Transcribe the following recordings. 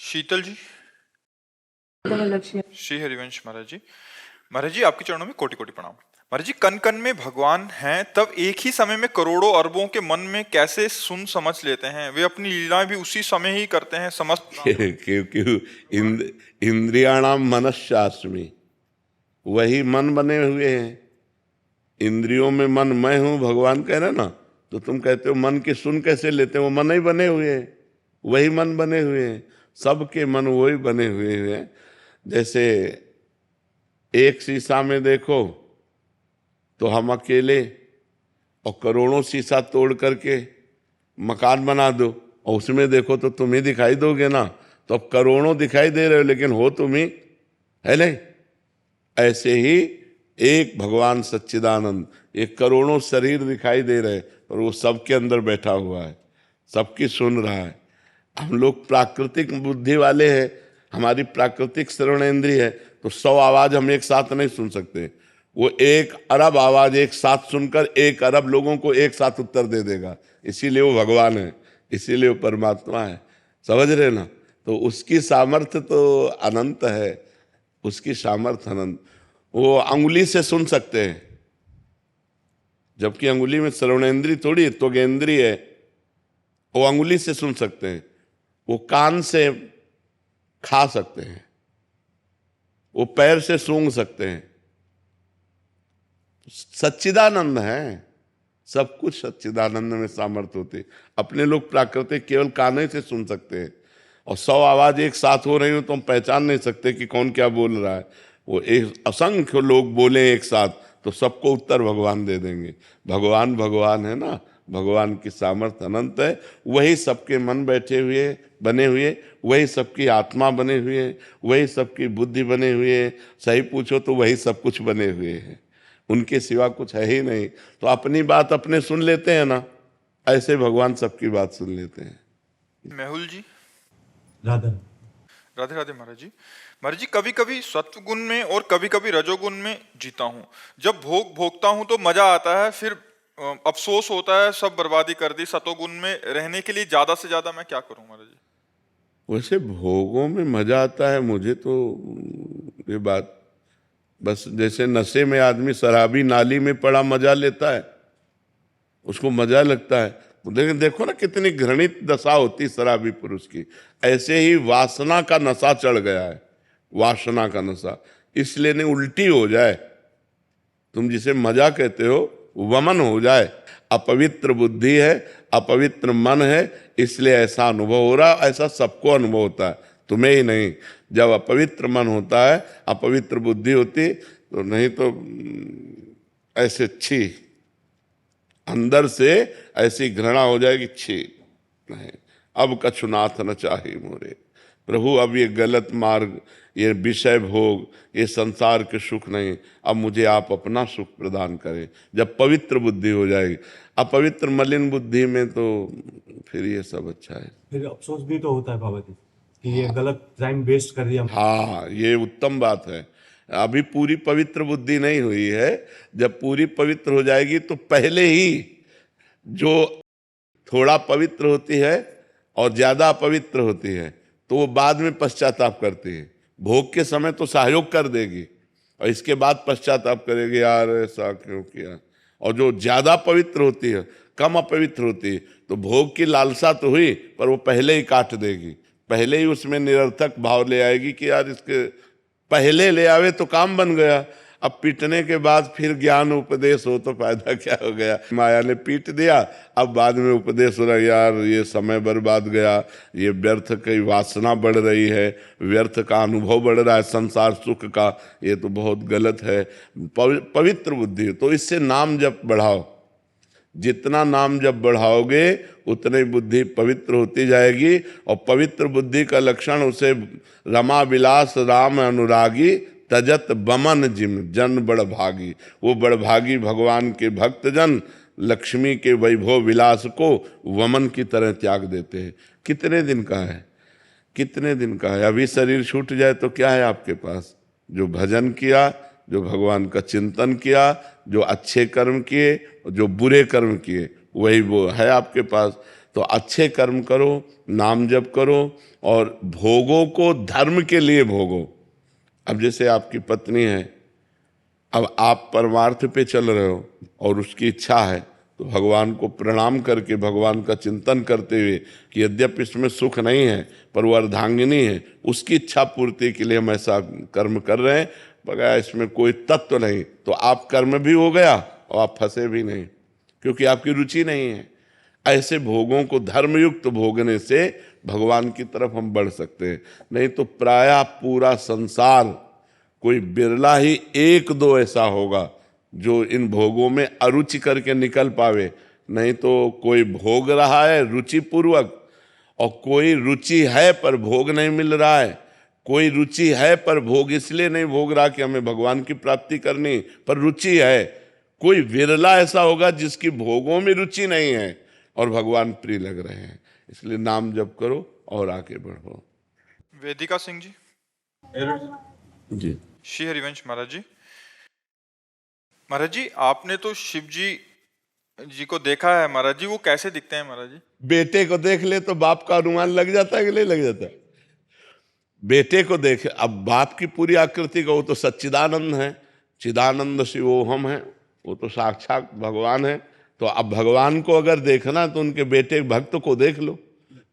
शीतल जी। लक्ष्य श्री हरिवंश महाराज जी। महाराज जी, आपके चरणों में कोटि कोटि प्रणाम। महाराज जी, कन कन में भगवान हैं, तब एक ही समय में करोड़ों अरबों के मन में कैसे सुन समझ लेते हैं? वे अपनी लीलाएं भी उसी समय ही करते हैं। समस्त क्योंकि इंद्रियाणाम मनश्चास्मि, वही मन बने हुए हैं। इंद्रियों में मन मैं हूं, भगवान कह रहे ना। तो तुम कहते हो मन की सुन कैसे लेते हो? वो मन ही बने हुए हैं, वही मन बने हुए हैं। सबके मन वही बने हुए हैं। जैसे एक शीशा में देखो तो हम अकेले, और करोड़ों शीशा तोड़ करके मकान बना दो और उसमें देखो तो तुम ही दिखाई दोगे ना। तो अब करोड़ों दिखाई दे रहे हो लेकिन हो तुम ही, है नहीं? ऐसे ही एक भगवान सच्चिदानंद, एक करोड़ों शरीर दिखाई दे रहे और वो सबके अंदर बैठा हुआ है, सबकी सुन रहा है। हम लोग प्राकृतिक बुद्धि वाले हैं, हमारी प्राकृतिक श्रवणेंद्रिय है, तो 100 आवाज हम एक साथ नहीं सुन सकते। वो 1 अरब आवाज एक साथ सुनकर 1 अरब लोगों को एक साथ उत्तर दे देगा। इसीलिए वो भगवान है, इसीलिए वो परमात्मा है। समझ रहे ना? तो उसकी सामर्थ्य तो अनंत है, उसकी सामर्थ्य अनंत। वो अंगुली से सुन सकते हैं, जबकि अंगुली में श्रवणेंद्रिय थोड़ी तो ज्ञेंद्रिय है। वो अंगुली से सुन सकते हैं, वो कान से खा सकते हैं, वो पैर से सूंघ सकते हैं। सच्चिदानंद है, सब कुछ सच्चिदानंद में सामर्थ्य होती। अपने लोग प्राकृतिक केवल काने से सुन सकते हैं, और 100 आवाज एक साथ हो रही हो तो हम पहचान नहीं सकते कि कौन क्या बोल रहा है। वो एक असंख्य लोग बोले एक साथ तो सबको उत्तर भगवान दे देंगे। भगवान भगवान है ना, भगवान की सामर्थ्य अनंत है। वही सबके मन बैठे हुए बने हुए, वही सबकी आत्मा बने हुए, वही सबकी बुद्धि बने हुए। सही पूछो तो वही सब कुछ बने हुए हैं, उनके सिवा कुछ है ही नहीं। तो अपनी बात अपने सुन लेते हैं ना, ऐसे भगवान सबकी बात सुन लेते हैं। मेहुल जी। राधा राधे राधे महाराज जी। महाराज जी, कभी कभी सत्व गुण में और कभी कभी रजोगुण में जीता हूँ। जब भोग भोगता हूँ तो मजा आता है, फिर अफसोस होता है सब बर्बादी कर दी। सतोगुण में रहने के लिए ज्यादा से ज्यादा मैं क्या करूँ महाराज जी? वैसे भोगों में मजा आता है मुझे तो, ये बात बस जैसे नशे में आदमी शराबी नाली में पड़ा मजा लेता है, उसको मजा लगता है। लेकिन देखो ना कितनी घृणित दशा होती शराबी पुरुष की। ऐसे ही वासना का नशा चढ़ गया है, वासना का नशा। इसलिए नहीं उल्टी हो जाए, तुम जिसे मजा कहते हो वमन हो जाए। अपवित्र बुद्धि है, अपवित्र मन है, इसलिए ऐसा अनुभव हो रहा। ऐसा सबको अनुभव होता है, तुम्हें ही नहीं। जब अपवित्र मन होता है, अपवित्र बुद्धि होती तो, नहीं तो ऐसे छी, अंदर से ऐसी घृणा हो जाएगी, छी नहीं अब कछुनाथ न चाहे मोरे। प्रभु अब ये गलत मार्ग, ये विषय भोग, ये संसार के सुख नहीं, अब मुझे आप अपना सुख प्रदान करें। जब पवित्र बुद्धि हो जाएगी, अपवित्र मलिन बुद्धि में तो फिर ये सब अच्छा है। फिर अफसोस भी तो होता है बाबा जी कि ये गलत टाइम वेस्ट कर दिया। हाँ, ये उत्तम बात है। अभी पूरी पवित्र बुद्धि नहीं हुई है। जब पूरी पवित्र हो जाएगी तो पहले ही जो थोड़ा पवित्र होती है और ज्यादा अपवित्र होती है तो वो बाद में पश्चाताप करती है। भोग के समय तो सहयोग कर देगी और इसके बाद पश्चाताप करेगी, यार ऐसा क्यों किया। और जो ज्यादा पवित्र होती है, कम अपवित्र होती है, तो भोग की लालसा तो हुई पर वो पहले ही काट देगी, पहले ही उसमें निरर्थक भाव ले आएगी कि यार इसके पहले ले आवे तो काम बन गया। अब पीटने के बाद फिर ज्ञान उपदेश हो तो फायदा क्या हो गया। माया ने पीट दिया, अब बाद में उपदेश हो रहा, यार ये समय बर्बाद गया, ये व्यर्थ की वासना बढ़ रही है, व्यर्थ का अनुभव बढ़ रहा है संसार सुख का, ये तो बहुत गलत है। पवित्र बुद्धि तो इससे नाम जप बढ़ाओ, जितना नाम जब बढ़ाओगे उतनी बुद्धि पवित्र होती जाएगी। और पवित्र बुद्धि का लक्षण उसे रमा विलास राम अनुरागी तजत बमन जिम जन बड़भागी। वो बड़भागी भगवान के भक्तजन लक्ष्मी के वैभव विलास को वमन की तरह त्याग देते हैं। कितने दिन का है, कितने दिन का है। अभी शरीर छूट जाए तो क्या है आपके पास? जो भजन किया, जो भगवान का चिंतन किया, जो अच्छे कर्म किए, जो बुरे कर्म किए, वही वो है आपके पास। तो अच्छे कर्म करो, नाम जप करो और भोगों को धर्म के लिए भोगो। अब जैसे आपकी पत्नी है, अब आप परमार्थ पे चल रहे हो और उसकी इच्छा है, तो भगवान को प्रणाम करके भगवान का चिंतन करते हुए कि यद्यपि इसमें सुख नहीं है पर वो अर्धांगिनी है, उसकी इच्छा पूर्ति के लिए हम ऐसा कर्म कर रहे हैं, बगैर इसमें कोई तत्व नहीं, तो आप कर्म भी हो गया और आप फंसे भी नहीं, क्योंकि आपकी रुचि नहीं है। ऐसे भोगों को धर्मयुक्त भोगने से भगवान की तरफ हम बढ़ सकते हैं। नहीं तो प्रायः पूरा संसार, कोई बिरला ही एक दो ऐसा होगा जो इन भोगों में अरुचि करके निकल पावे। नहीं तो कोई भोग रहा है रुचि पूर्वक, और कोई रुचि है पर भोग नहीं मिल रहा है, कोई रुचि है पर भोग इसलिए नहीं भोग रहा कि हमें भगवान की प्राप्ति करनी, पर रुचि है। कोई विरला ऐसा होगा जिसकी भोगों में रुचि नहीं है और भगवान प्रिय लग रहे हैं। इसलिए नाम जप करो और आगे बढ़ो। वेदिका सिंह जी। जी, श्री हरिवंश महाराज जी। महाराज जी, आपने तो शिव जी को देखा है महाराज जी, वो कैसे दिखते हैं महाराज जी? बेटे को देख ले तो बाप का अनुमान लग जाता है कि नहीं लग जाता? बेटे को देख, अब बाप की पूरी आकृति का, वो तो सच्चिदानंद है, चिदानंद शिवोहम है, वो तो साक्षात भगवान है। तो अब भगवान को अगर देखना है तो उनके बेटे भक्त को देख लो,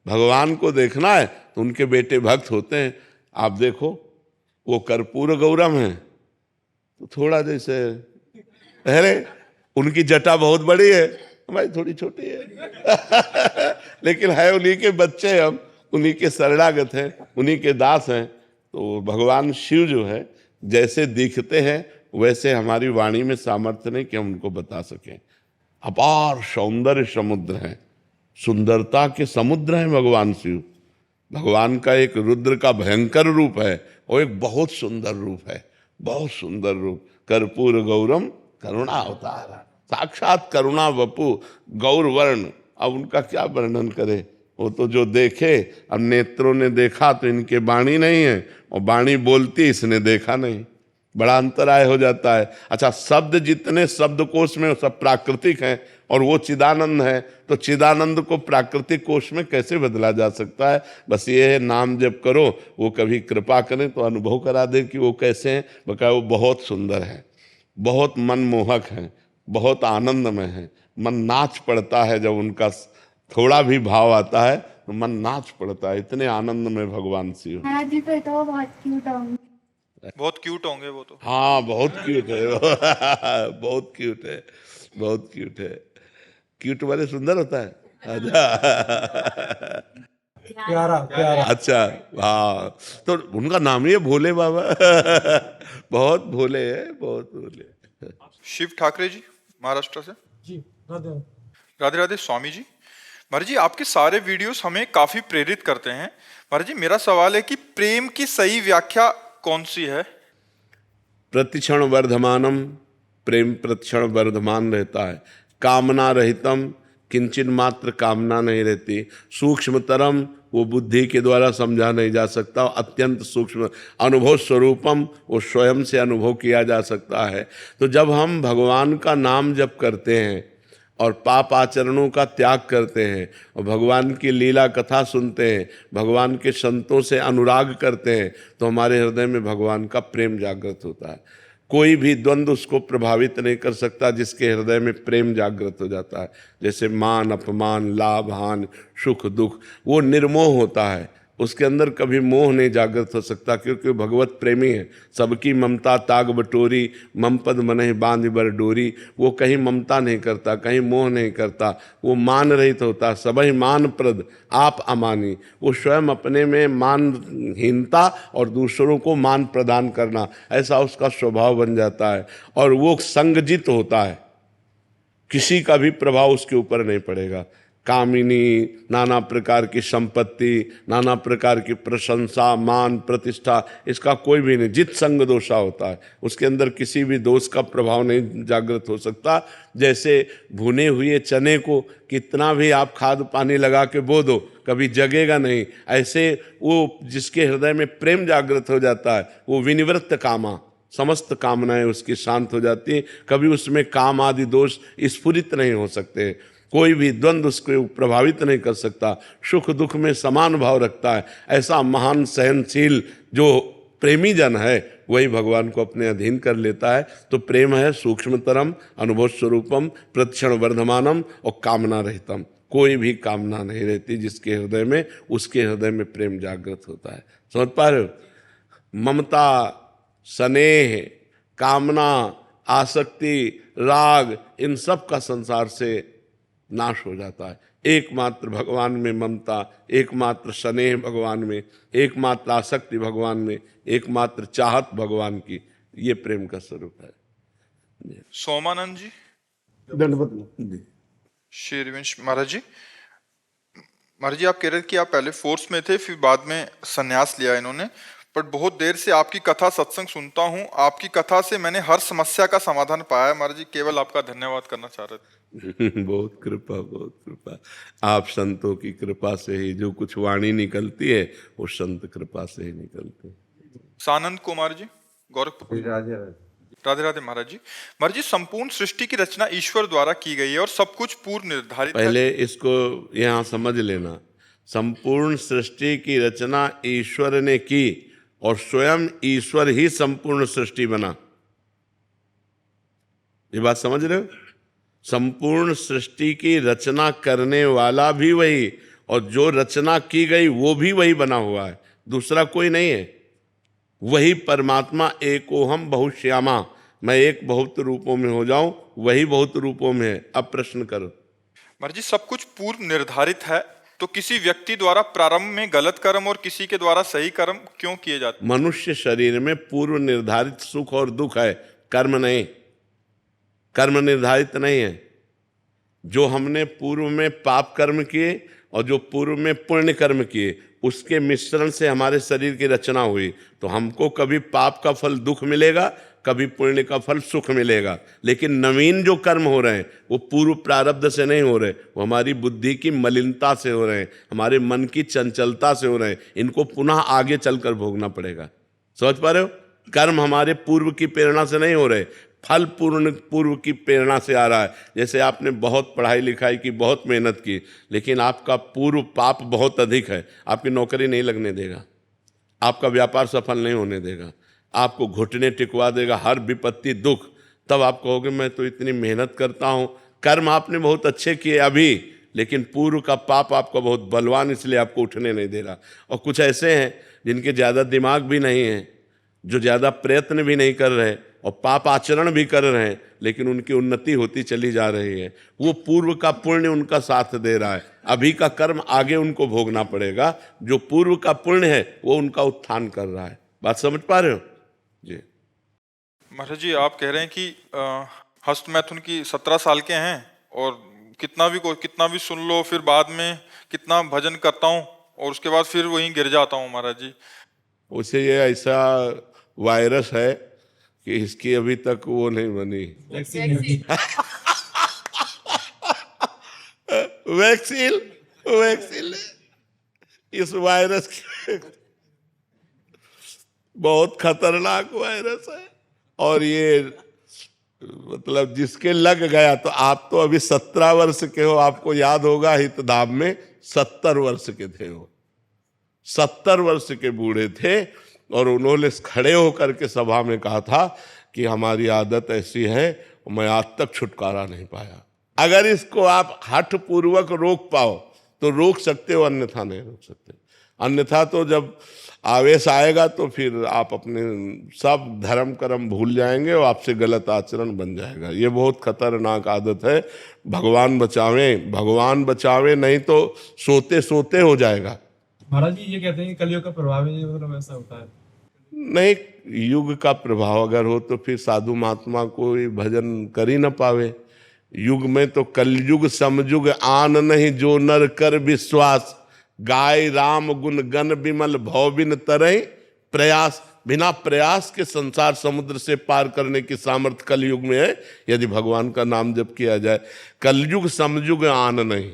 भगवान को देखना है तो उनके बेटे भक्त होते हैं। आप देखो वो कर्पूर गौरम है तो थोड़ा जैसे, अरे उनकी जटा बहुत बड़ी है, हमारी थोड़ी छोटी है लेकिन है उन्हीं के बच्चे, हम उन्हीं के शरणागत हैं, उन्हीं के दास हैं। तो भगवान शिव जो है जैसे दिखते हैं वैसे हमारी वाणी में सामर्थ्य नहीं कि हम उनको बता सकें। अपार सौंदर्य समुद्र है, सुंदरता के समुद्र हैं भगवान शिव। भगवान का एक रुद्र का भयंकर रूप है और एक बहुत सुंदर रूप है, बहुत सुंदर रूप। कर्पूर गौरम करुणा अवतार, साक्षात करुणा वपु गौर वर्ण। अब उनका क्या वर्णन करे, वो तो जो देखे, अब नेत्रों ने देखा तो इनके वाणी नहीं है, और वाणी बोलती इसने देखा नहीं, बड़ा अंतराय हो जाता है। अच्छा, शब्द जितने शब्दकोश में सब प्राकृतिक हैं और वो चिदानंद है, तो चिदानंद को प्राकृतिक कोश में कैसे बदला जा सकता है? बस ये है, नाम जप करो, वो कभी कृपा करें तो अनुभव करा दे कि वो कैसे हैं। बकाया वो बहुत सुंदर है, बहुत मनमोहक हैं, बहुत आनंदमय है। मन नाच पड़ता है जब उनका थोड़ा भी भाव आता है तो मन नाच पड़ता है, इतने आनंद में भगवान शिव। महाराज जी तो बहुत क्यूट होंगे। बहुत क्यूट होंगे वो तो। हाँ बहुत क्यूट है बहुत क्यूट है, बहुत क्यूट है। क्यूट वाले सुंदर होता है। अच्छा प्यारा प्यारा। अच्छा, हाँ, तो उनका नाम ही है भोले बाबा बहुत भोले है, बहुत भोले। शिव ठाकरे जी महाराष्ट्र से। जी राधे। राधे राधे स्वामी जी। महाराज जी, आपके सारे वीडियोस हमें काफी प्रेरित करते हैं। महाराज जी, मेरा सवाल है कि प्रेम की सही व्याख्या कौन सी है? प्रतिक्षण वर्धमानम, प्रेम प्रतिक्षण वर्धमान रहता है। कामना रहितम, किंचन मात्र कामना नहीं रहती। सूक्ष्मतरम, वो बुद्धि के द्वारा समझा नहीं जा सकता। अत्यंत सूक्ष्म अनुभव स्वरूपम, वो स्वयं से अनुभव किया जा सकता है। तो जब हम भगवान का नाम जप करते हैं और पाप आचरणों का त्याग करते हैं और भगवान की लीला कथा सुनते हैं, भगवान के संतों से अनुराग करते हैं, तो हमारे हृदय में भगवान का प्रेम जागृत होता है। कोई भी द्वंद्व उसको प्रभावित नहीं कर सकता जिसके हृदय में प्रेम जागृत हो जाता है। जैसे मान अपमान, लाभ हानि, सुख दुख, वो निर्मोह होता है, उसके अंदर कभी मोह नहीं जागृत हो सकता, क्योंकि भगवत प्रेमी है। सबकी ममता ताग बटोरी, मम पद मनहि बांध बर डोरी। वो कहीं ममता नहीं करता, कहीं मोह नहीं करता, वो मान रहित होता। सबहि मान प्रद आप अमानी, वो स्वयं अपने में मानहीनता और दूसरों को मान प्रदान करना, ऐसा उसका स्वभाव बन जाता है। और वो संगजित होता है, किसी का भी प्रभाव उसके ऊपर नहीं पड़ेगा। कामिनी, नाना प्रकार की संपत्ति, नाना प्रकार की प्रशंसा, मान प्रतिष्ठा, इसका कोई भी नहीं। जित संग दोषा होता है, उसके अंदर किसी भी दोष का प्रभाव नहीं जागृत हो सकता। जैसे भुने हुए चने को कितना भी आप खाद पानी लगा के बो दो, कभी जगेगा नहीं। ऐसे वो जिसके हृदय में प्रेम जागृत हो जाता है, वो विनिवृत्त कामा, समस्त कामनाएं उसकी शांत हो जाती हैं। कभी उसमें काम आदि दोष स्फुरित नहीं हो सकते। कोई भी द्वंद्व उसको प्रभावित नहीं कर सकता, सुख दुख में समान भाव रखता है। ऐसा महान सहनशील जो प्रेमी जन है वही भगवान को अपने अधीन कर लेता है। तो प्रेम है सूक्ष्मतरम, अनुभव स्वरूपम, प्रतिक्षण वर्धमानम और कामना रहितम। कोई भी कामना नहीं रहती जिसके हृदय में, उसके हृदय में प्रेम जागृत होता है। समझ पा रहे हो? ममता, स्नेह, कामना, आसक्ति, राग, इन सब का संसार से नाश हो जाता है। एकमात्र भगवान में ममता, एकमात्र स्नेह भगवान में, एकमात्र आसक्ति भगवान में, एकमात्र चाहत भगवान की, ये प्रेम का स्वरूप है। सोमानंद जी, दंडवत शेरवंश महाराज जी, महाराज जी आप कह रहे थे कि आप पहले फोर्स में थे, फिर बाद में संन्यास लिया इन्होंने, पर बहुत देर से आपकी कथा सत्संग सुनता हूँ, आपकी कथा से मैंने हर समस्या का समाधान पाया है। महाराज जी केवल आपका धन्यवाद करना चाह रहे थे। बहुत कृपा, बहुत कृपा। आप संतों की कृपा से ही जो कुछ वाणी निकलती है वो संत कृपा से ही निकलती है। सानंद कुमार जी, गोरखपुर। राधे राधे महाराज जी। महाराज जी संपूर्ण सृष्टि की रचना ईश्वर द्वारा की गई है और सब कुछ पूर्व निर्धारित है। पहले इसको यहाँ समझ लेना, संपूर्ण सृष्टि की रचना ईश्वर ने की और स्वयं ईश्वर ही संपूर्ण सृष्टि बना। ये बात समझ रहे हो? संपूर्ण सृष्टि की रचना करने वाला भी वही, और जो रचना की गई वो भी वही बना हुआ है, दूसरा कोई नहीं है। वही परमात्मा एकोहम बहुश्यामा, मैं एक बहुत रूपों में हो जाऊं, वही बहुत रूपों में है। अब प्रश्न करो। महाराज जी सब कुछ पूर्व निर्धारित है, तो किसी व्यक्ति द्वारा प्रारंभ में गलत कर्म और किसी के द्वारा सही कर्म क्यों किए जाते? मनुष्य शरीर में पूर्व निर्धारित सुख और दुख है, कर्म नहीं। कर्म निर्धारित नहीं है। जो हमने पूर्व में पाप कर्म किए और जो पूर्व में पुण्य कर्म किए, उसके मिश्रण से हमारे शरीर की रचना हुई। तो हमको कभी पाप का फल दुख मिलेगा, कभी पुण्य का फल सुख मिलेगा। लेकिन नवीन जो कर्म हो रहे हैं वो पूर्व प्रारब्ध से नहीं हो रहे, वो हमारी बुद्धि की मलिनता से हो रहे हैं, हमारे मन की चंचलता से हो रहे हैं। इनको पुनः आगे चलकर भोगना पड़ेगा। समझ पा रहे हो? कर्म हमारे पूर्व की प्रेरणा से नहीं हो रहे, फल पूर्व की प्रेरणा से आ रहा है। जैसे आपने बहुत पढ़ाई लिखाई की, बहुत मेहनत की, लेकिन आपका पूर्व पाप बहुत अधिक है, आपकी नौकरी नहीं लगने देगा, आपका व्यापार सफल नहीं होने देगा, आपको घुटने टिकवा देगा, हर विपत्ति दुख। तब आप कहोगे मैं तो इतनी मेहनत करता हूँ। कर्म आपने बहुत अच्छे किए अभी, लेकिन पूर्व का पाप आपका बहुत बलवान, इसलिए आपको उठने नहीं दे रहा। और कुछ ऐसे हैं जिनके ज़्यादा दिमाग भी नहीं है, जो ज़्यादा प्रयत्न भी नहीं कर रहे और पाप आचरण भी कर रहे हैं, लेकिन उनकी उन्नति होती चली जा रही है। वो पूर्व का पुण्य उनका साथ दे रहा है। अभी का कर्म आगे उनको भोगना पड़ेगा। जो पूर्व का पुण्य है वो उनका उत्थान कर रहा है। बात समझ पा रहे हो जी? महाराज जी आप कह रहे हैं कि हस्त मैथुन की 17 साल के हैं और कितना भी सुन लो, फिर बाद में कितना भजन करता हूँ और उसके बाद फिर वहीं गिर जाता हूँ। महाराज जी उसे ये ऐसा वायरस है कि इसकी अभी तक वो नहीं बनी वैक्सीन इस वायरस की बहुत खतरनाक वायरस है। और ये मतलब जिसके लग गया, तो आप तो अभी 17 वर्ष के हो, आपको याद होगा हितधाम में 70 वर्ष के थे वो, 70 वर्ष के बूढ़े थे। और उन्होंने खड़े होकर के सभा में कहा था कि हमारी आदत ऐसी है, मैं आज तक छुटकारा नहीं पाया। अगर इसको आप हठ पूर्वक रोक पाओ तो रोक सकते हो, अन्यथा नहीं रोक सकते। अन्यथा तो जब आवेश आएगा तो फिर आप अपने सब धर्म कर्म भूल जाएंगे और आपसे गलत आचरण बन जाएगा। ये बहुत खतरनाक आदत है। भगवान बचावे, नहीं तो सोते सोते हो जाएगा। महाराज जी ये कहते हैं कि कलयुग का प्रभाव ही मतलब ऐसा होता है। नहीं, युग का प्रभाव अगर हो तो फिर साधु महात्मा कोई भजन कर ही न पावे। युग में तो कलयुग समयुग आन नहीं, जो नर कर विश्वास, गाय राम गुण गण विमल भव बिन तरई प्रयास। बिना प्रयास के संसार समुद्र से पार करने की सामर्थ्य कलयुग में है, यदि भगवान का नाम जप किया जाए। कलयुग समयुग आन नहीं,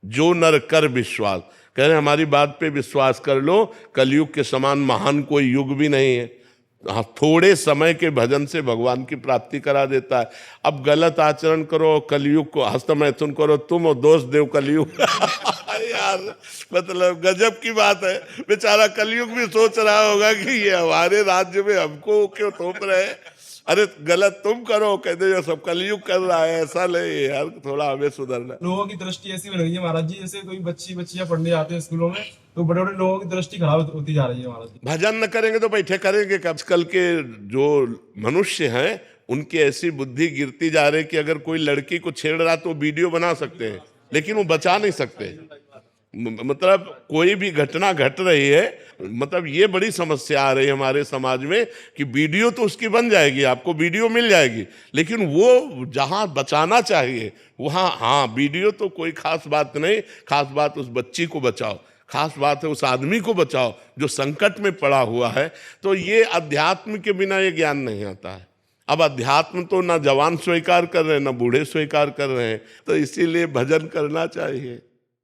जो नर कर विश्वास। कह रहे हमारी बात पे विश्वास कर लो, कलयुग के समान महान कोई युग भी नहीं है। हाँ, थोड़े समय के भजन से भगवान की प्राप्ति करा देता है। अब गलत आचरण करो, कलयुग को हस्त मैथुन करो, तुम और दोष देव कलयुग। यार मतलब गजब की बात है। बेचारा कलयुग भी सोच रहा होगा कि ये हमारे राज्य में हमको क्यों थोप रहे हैं। अरे गलत तुम करो, कहते जो सब कलयुग कर रहा है, ऐसा नहीं यार, थोड़ा हमें सुधरना। लोगों की दृष्टि ऐसी बन रही है महाराज जी, जैसे कोई बच्चियां पढ़ने आते हैं स्कूलों में तो बड़े बड़े लोगों की दृष्टि खराब होती जा रही है महाराज जी। भजन न करेंगे तो बैठे करेंगे कब? आजकल के जो मनुष्य हैं उनकी ऐसी बुद्धि गिरती जा रही है कि अगर कोई लड़की को छेड़ रहा तो वीडियो बना सकते हैं, लेकिन वो बचा नहीं सकते। मतलब कोई भी घटना घट रही है, मतलब ये बड़ी समस्या आ रही है हमारे समाज में कि वीडियो तो उसकी बन जाएगी, आपको वीडियो मिल जाएगी, लेकिन वो जहां बचाना चाहिए वहां, हाँ वीडियो तो कोई खास बात नहीं, खास बात उस बच्ची को बचाओ, खास बात है उस आदमी को बचाओ जो संकट में पड़ा हुआ है। तो ये अध्यात्म के बिना ये ज्ञान नहीं आता है। अब अध्यात्म तो ना जवान स्वीकार कर रहे हैं ना बूढ़े स्वीकार कर रहे हैं, तो इसीलिए भजन करना चाहिए।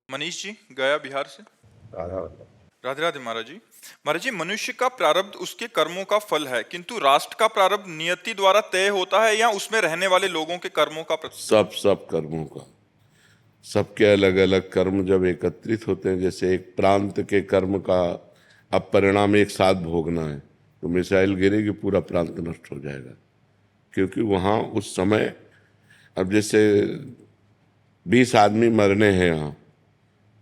मनीष जी, गया बिहार से। राधे राधे महाराज जी। महाराज जी, मनुष्य का प्रारब्ध उसके कर्मों का फल है, किंतु राष्ट्र का प्रारब्ध नियति द्वारा तय होता है या उसमें रहने वाले लोगों के कर्मों का सब कर्मों का, सबके अलग अलग कर्म जब एकत्रित होते हैं, जैसे एक प्रांत के कर्म का अब परिणाम एक साथ भोगना है, तो मिसाइल गिरेगी पूरा प्रांत नष्ट हो जाएगा, क्योंकि वहाँ उस समय अब जैसे 20 आदमी मरने हैं यहाँ,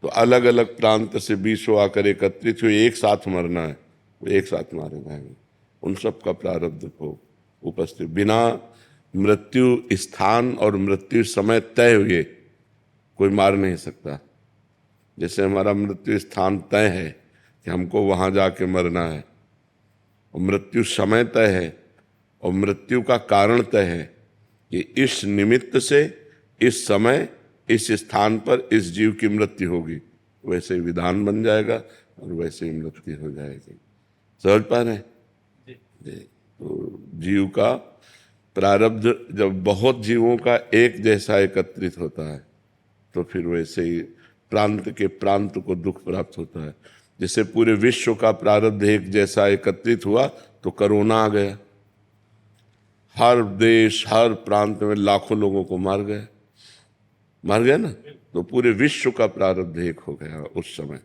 तो अलग अलग प्रांत से 20 आकर एकत्रित हुए, एक साथ मरना है, वो एक साथ मारे जाएंगे। उन सब का प्रारब्ध को उपस्थित, बिना मृत्यु स्थान और मृत्यु समय तय हुए कोई मार नहीं सकता। जैसे हमारा मृत्यु स्थान तय है कि हमको वहाँ जाके मरना है, और मृत्यु समय तय है, और मृत्यु का कारण तय है कि इस निमित्त से इस समय इस स्थान पर इस जीव की मृत्यु होगी, वैसे ही विधान बन जाएगा और वैसे ही मृत्यु हो जाएगी। समझ पा रहे हैं? तो जीव का प्रारब्ध जब बहुत जीवों का एक जैसा एकत्रित होता है तो फिर वैसे ही प्रांत के प्रांत को दुख प्राप्त होता है। जैसे पूरे विश्व का प्रारब्ध एक जैसा एकत्रित हुआ तो कोरोना आ गया, हर देश हर प्रांत में लाखों लोगों को मार गया ना, तो पूरे विश्व का प्रारब्ध एक हो गया उस समय,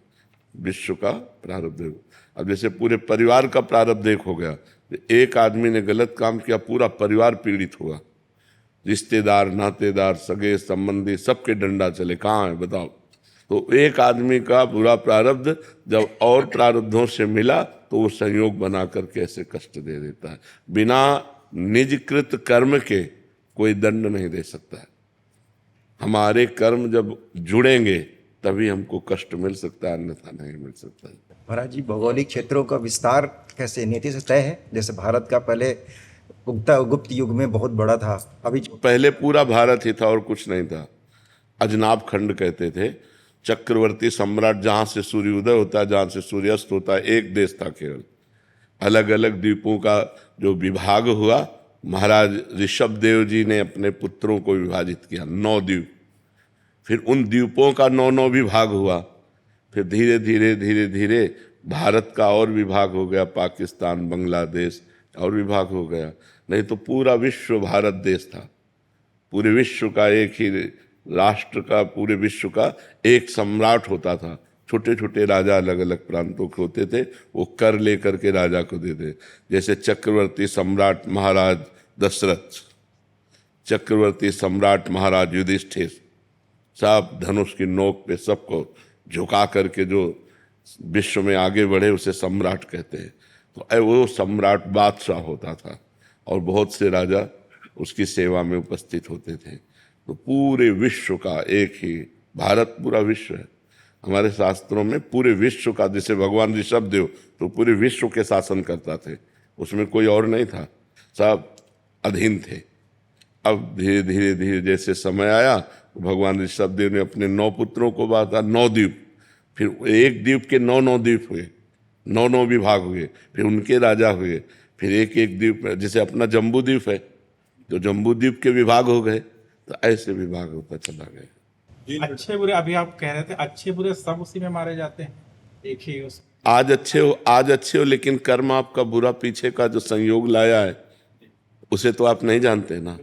विश्व का प्रारब्ध। अब जैसे पूरे परिवार का प्रारब्ध एक हो गया, तो एक आदमी ने गलत काम किया पूरा परिवार पीड़ित हुआ, रिश्तेदार नातेदार सगे संबंधी सबके डंडा चले, कहाँ है बताओ। तो एक आदमी का बुरा प्रारब्ध जब और प्रारब्धों से मिला तो वो संयोग बना करके ऐसे कष्ट दे देता है। बिना निजकृत कर्म के कोई दंड नहीं दे सकता है। हमारे कर्म जब जुड़ेंगे तभी हमको कष्ट मिल सकता है, अन्यथा नहीं मिल सकता है। महाराज जी, भौगोलिक क्षेत्रों का विस्तार कैसे नीति से तय है? जैसे भारत का पहले गुप्त युग में बहुत बड़ा था, अभी पहले पूरा भारत ही था और कुछ नहीं था। अजनाब खंड कहते थे, चक्रवर्ती सम्राट जहाँ से सूर्योदय होता है जहाँ से सूर्यास्त होता है, एक देश था केवल। अलग अलग द्वीपों का जो विभाग हुआ, महाराज ऋषभ देव जी ने अपने पुत्रों को विभाजित किया, 9 द्वीप। फिर उन द्वीपों का 9 विभाग हुआ। फिर धीरे धीरे भारत का और विभाग हो गया, पाकिस्तान बांग्लादेश और विभाग हो गया। नहीं तो पूरा विश्व भारत देश था। पूरे विश्व का एक ही राष्ट्र का, पूरे विश्व का एक सम्राट होता था। छोटे छोटे राजा अलग अलग प्रांतों के होते थे, वो कर लेकर के राजा को देते। जैसे चक्रवर्ती सम्राट महाराज दशरथ, चक्रवर्ती सम्राट महाराज युधिष्ठिर, सब धनुष की नोक पे सबको झुका करके जो विश्व में आगे बढ़े उसे सम्राट कहते हैं। तो वो सम्राट बादशाह होता था और बहुत से राजा उसकी सेवा में उपस्थित होते थे। तो पूरे विश्व का एक ही, भारत पूरा विश्व है। हमारे शास्त्रों में पूरे विश्व का, जैसे भगवान ऋषभ देव तो पूरे विश्व के शासन करता थे, उसमें कोई और नहीं था, सब अधीन थे। अब धीरे धीरे जैसे समय आया, भगवान ऋषभ देव ने अपने 9 पुत्रों को बांटा, 9 द्वीप। फिर एक द्वीप के 9 द्वीप हुए, 9 विभाग हुए, फिर उनके राजा हुए। फिर एक एक द्वीप, जैसे अपना जम्बू द्वीप है तो जम्बू द्वीप के विभाग हो गए, तो ऐसे विभाग होता चला गया। अच्छे बुरे, अभी आप कह रहे थे अच्छे बुरे सब उसी में मारे जाते हैं, एक ही उस आज अच्छे हो, लेकिन कर्म आपका बुरा पीछे का जो संयोग लाया है उसे तो आप नहीं जानते ना।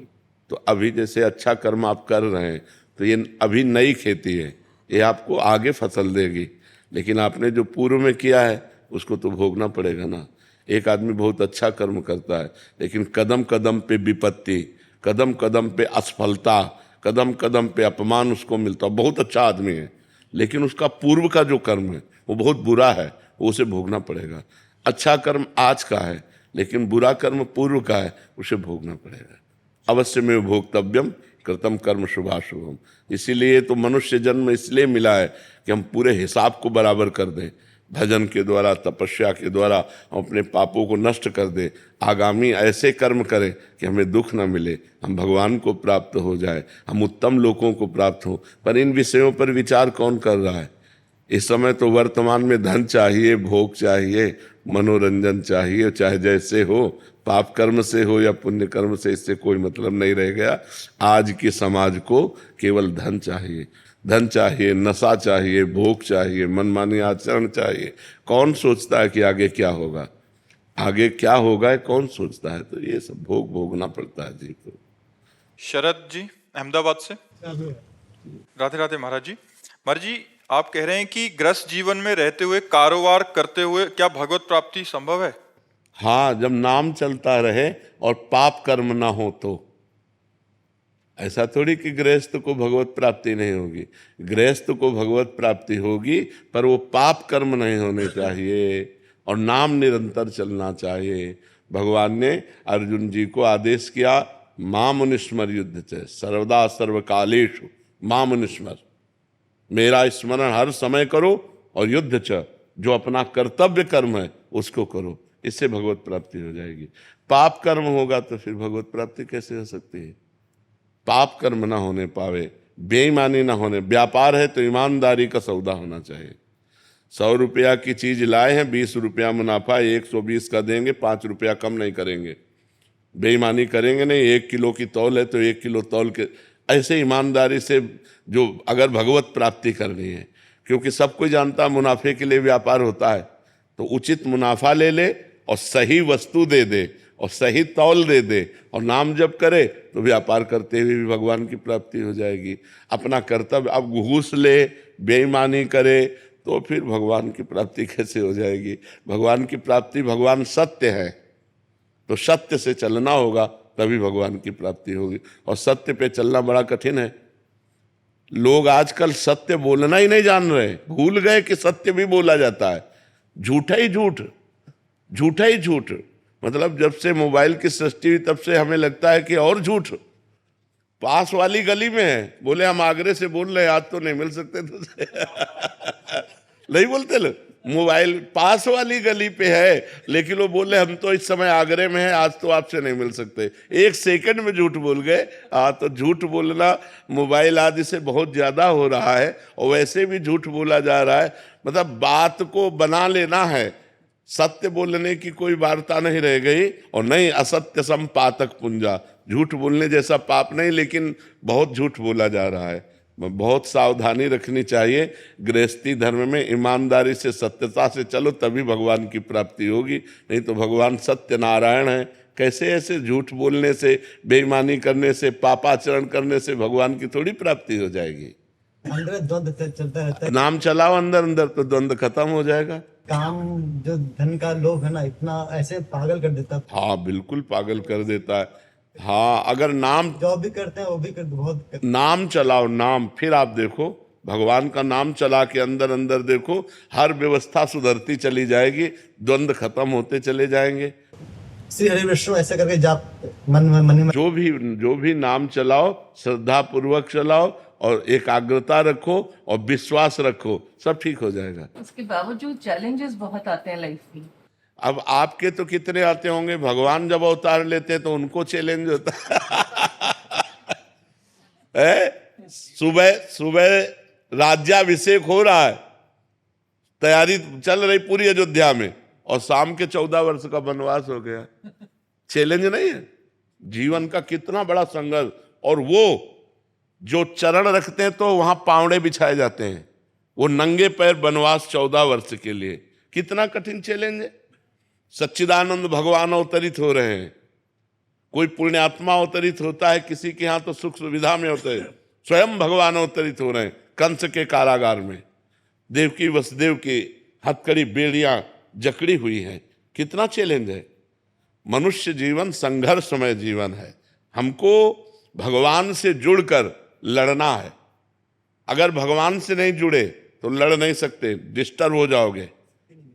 तो अभी जैसे अच्छा कर्म आप कर रहे हैं तो ये अभी नई खेती है, ये आपको आगे फसल देगी, लेकिन आपने जो पूर्व में किया है उसको तो भोगना पड़ेगा ना। एक आदमी बहुत अच्छा कर्म करता है लेकिन कदम कदम पे विपत्ति, कदम कदम पे असफलता, कदम कदम पे अपमान उसको मिलता है। बहुत अच्छा आदमी है लेकिन उसका पूर्व का जो कर्म है वो बहुत बुरा है, वो उसे भोगना पड़ेगा। अच्छा कर्म आज का है लेकिन बुरा कर्म पूर्व का है, उसे भोगना पड़ेगा। अवश्य में भोक्तव्यम कृतम कर्म शुभाशुभम। इसीलिए तो मनुष्य जन्म इसलिए मिला है कि हम पूरे हिसाब को बराबर कर दें, भजन के द्वारा, तपस्या के द्वारा हम अपने पापों को नष्ट कर दें, आगामी ऐसे कर्म करें कि हमें दुख न मिले, हम भगवान को प्राप्त हो जाए, हम उत्तम लोगों को प्राप्त हो। पर इन विषयों पर विचार कौन कर रहा है? इस समय तो वर्तमान में धन चाहिए, भोग चाहिए, मनोरंजन चाहिए, चाहे जैसे हो, पाप कर्म से हो या पुण्य कर्म से, इससे कोई मतलब नहीं रह गया। आज के समाज को केवल धन चाहिए, धन चाहिए, नशा चाहिए, भोग चाहिए, मनमानी आचरण चाहिए। कौन सोचता है कि आगे क्या होगा? आगे क्या होगा कौन सोचता है? तो ये सब भोग भोगना पड़ता है जी को। शरद जी अहमदाबाद से। राधे राधे महाराज जी। महाराज जी, आप कह रहे हैं कि ग्रस्त जीवन में रहते हुए, कारोबार करते हुए क्या भगवत प्राप्ति संभव है? हाँ, जब नाम चलता रहे और पाप कर्म ना हो तो। ऐसा थोड़ी कि गृहस्थ को भगवत प्राप्ति नहीं होगी, गृहस्थ को भगवत प्राप्ति होगी, पर वो पाप कर्म नहीं होने चाहिए और नाम निरंतर चलना चाहिए। भगवान ने अर्जुन जी को आदेश किया, माम निस्मर युद्ध च सर्वदा सर्वकालेषु माम निस्मर, मेरा स्मरण हर समय करो और युद्ध च, जो अपना कर्तव्य कर्म है उसको करो, इससे भगवत प्राप्ति हो जाएगी। पाप कर्म होगा तो फिर भगवत प्राप्ति कैसे हो सकती है? पाप कर्म ना होने पावे, बेईमानी ना होने, व्यापार है तो ईमानदारी का सौदा होना चाहिए। 100 रुपया की चीज लाए हैं, 20 रुपया मुनाफा, 120 का देंगे, 5 रुपया कम नहीं करेंगे, बेईमानी करेंगे नहीं। 1 किलो की तौल है तो 1 किलो तौल के, ऐसे ईमानदारी से जो अगर भगवत प्राप्ति करनी है, क्योंकि सब कोई जानता है मुनाफे के लिए व्यापार होता है, तो उचित मुनाफा ले ले और सही वस्तु दे दे और सही तौल दे दे और नाम जप करे तो व्यापार करते हुए भी भगवान की प्राप्ति हो जाएगी। अपना कर्तव्य अब घूस ले, बेईमानी करे तो फिर भगवान की प्राप्ति कैसे हो जाएगी? भगवान की प्राप्ति, भगवान सत्य है तो सत्य से चलना होगा तभी भगवान की प्राप्ति होगी, और सत्य पे चलना बड़ा कठिन है। लोग आजकल सत्य बोलना ही नहीं जान रहे, भूल गए कि सत्य भी बोला जाता है। झूठा ही झूठ, झूठा ही झूठ। मतलब जब से मोबाइल की सृष्टि हुई तब से हमें लगता है कि और झूठ पास वाली गली में है। बोले हम आगरे से बोल रहे हैं, आज तो नहीं मिल सकते तुझसे नहीं बोलते लोग, मोबाइल पास वाली गली पे है, लेकिन वो बोले हम तो इस समय आगरे में हैं, आज तो आपसे नहीं मिल सकते। 1 सेकंड में झूठ बोल गए। तो झूठ बोलना मोबाइल आदि से बहुत ज्यादा हो रहा है, और वैसे भी झूठ बोला जा रहा है। मतलब बात को बना लेना है, सत्य बोलने की कोई वार्ता नहीं रह गई। और नहीं, असत्य संपातक पुंजा, झूठ बोलने जैसा पाप नहीं, लेकिन बहुत झूठ बोला जा रहा है। बहुत सावधानी रखनी चाहिए। गृहस्थी धर्म में ईमानदारी से, सत्यता से चलो तभी भगवान की प्राप्ति होगी, नहीं तो भगवान सत्य नारायण है। कैसे ऐसे झूठ बोलने से, बेईमानी करने से, पापाचरण करने से भगवान की थोड़ी प्राप्ति हो जाएगी? अंदर द्वंद चलता रहता है। नाम चलाओ अंदर अंदर तो द्वंद खत्म हो जाएगा। काम जो धन का लोभ है ना, इतना ऐसे पागल कर देता है। हाँ, बिल्कुल पागल कर देता है। हाँ, अगर नाम जो भी करते हैं वो भी बहुत नाम चलाओ, नाम, फिर आप देखो भगवान का नाम चला के अंदर अंदर देखो, हर व्यवस्था सुधरती चली जाएगी, द्वंद खत्म होते चले जाएंगे। श्री हरि विष्णु ऐसा करके जाप मन में जो भी नाम चलाओ, श्रद्धा पूर्वक चलाओ और एकाग्रता रखो और विश्वास रखो, सब ठीक हो जाएगा। उसके बावजूद चैलेंजेस बहुत आते हैं लाइफ में। अब आपके तो कितने आते होंगे, भगवान जब अवतार लेते हैं तो उनको चैलेंज होता है। सुबह राज्याभिषेक हो रहा है, तैयारी चल रही पूरी अयोध्या में, और शाम के 14 वर्ष का वनवास हो गया। चैलेंज नहीं है? जीवन का कितना बड़ा संघर्ष। और वो जो चरण रखते हैं तो वहां पावड़े बिछाए जाते हैं, वो नंगे पैर वनवास 14 वर्ष के लिए, कितना कठिन चैलेंज है। सच्चिदानंद भगवान अवतरित हो रहे हैं, कोई पुण्यात्मा अवतरित होता है, किसी के यहाँ तो सुख सुविधा में होते हैं, स्वयं भगवान अवतरित हो रहे हैं कंस के कारागार में। देवकी वसुदेव की हथकड़ी बेड़ियां जकड़ी हुई हैं। कितना चैलेंज है। मनुष्य जीवन संघर्षमय जीवन है। हमको भगवान से जुड़कर लड़ना है। अगर भगवान से नहीं जुड़े तो लड़ नहीं सकते, डिस्टर्ब हो जाओगे,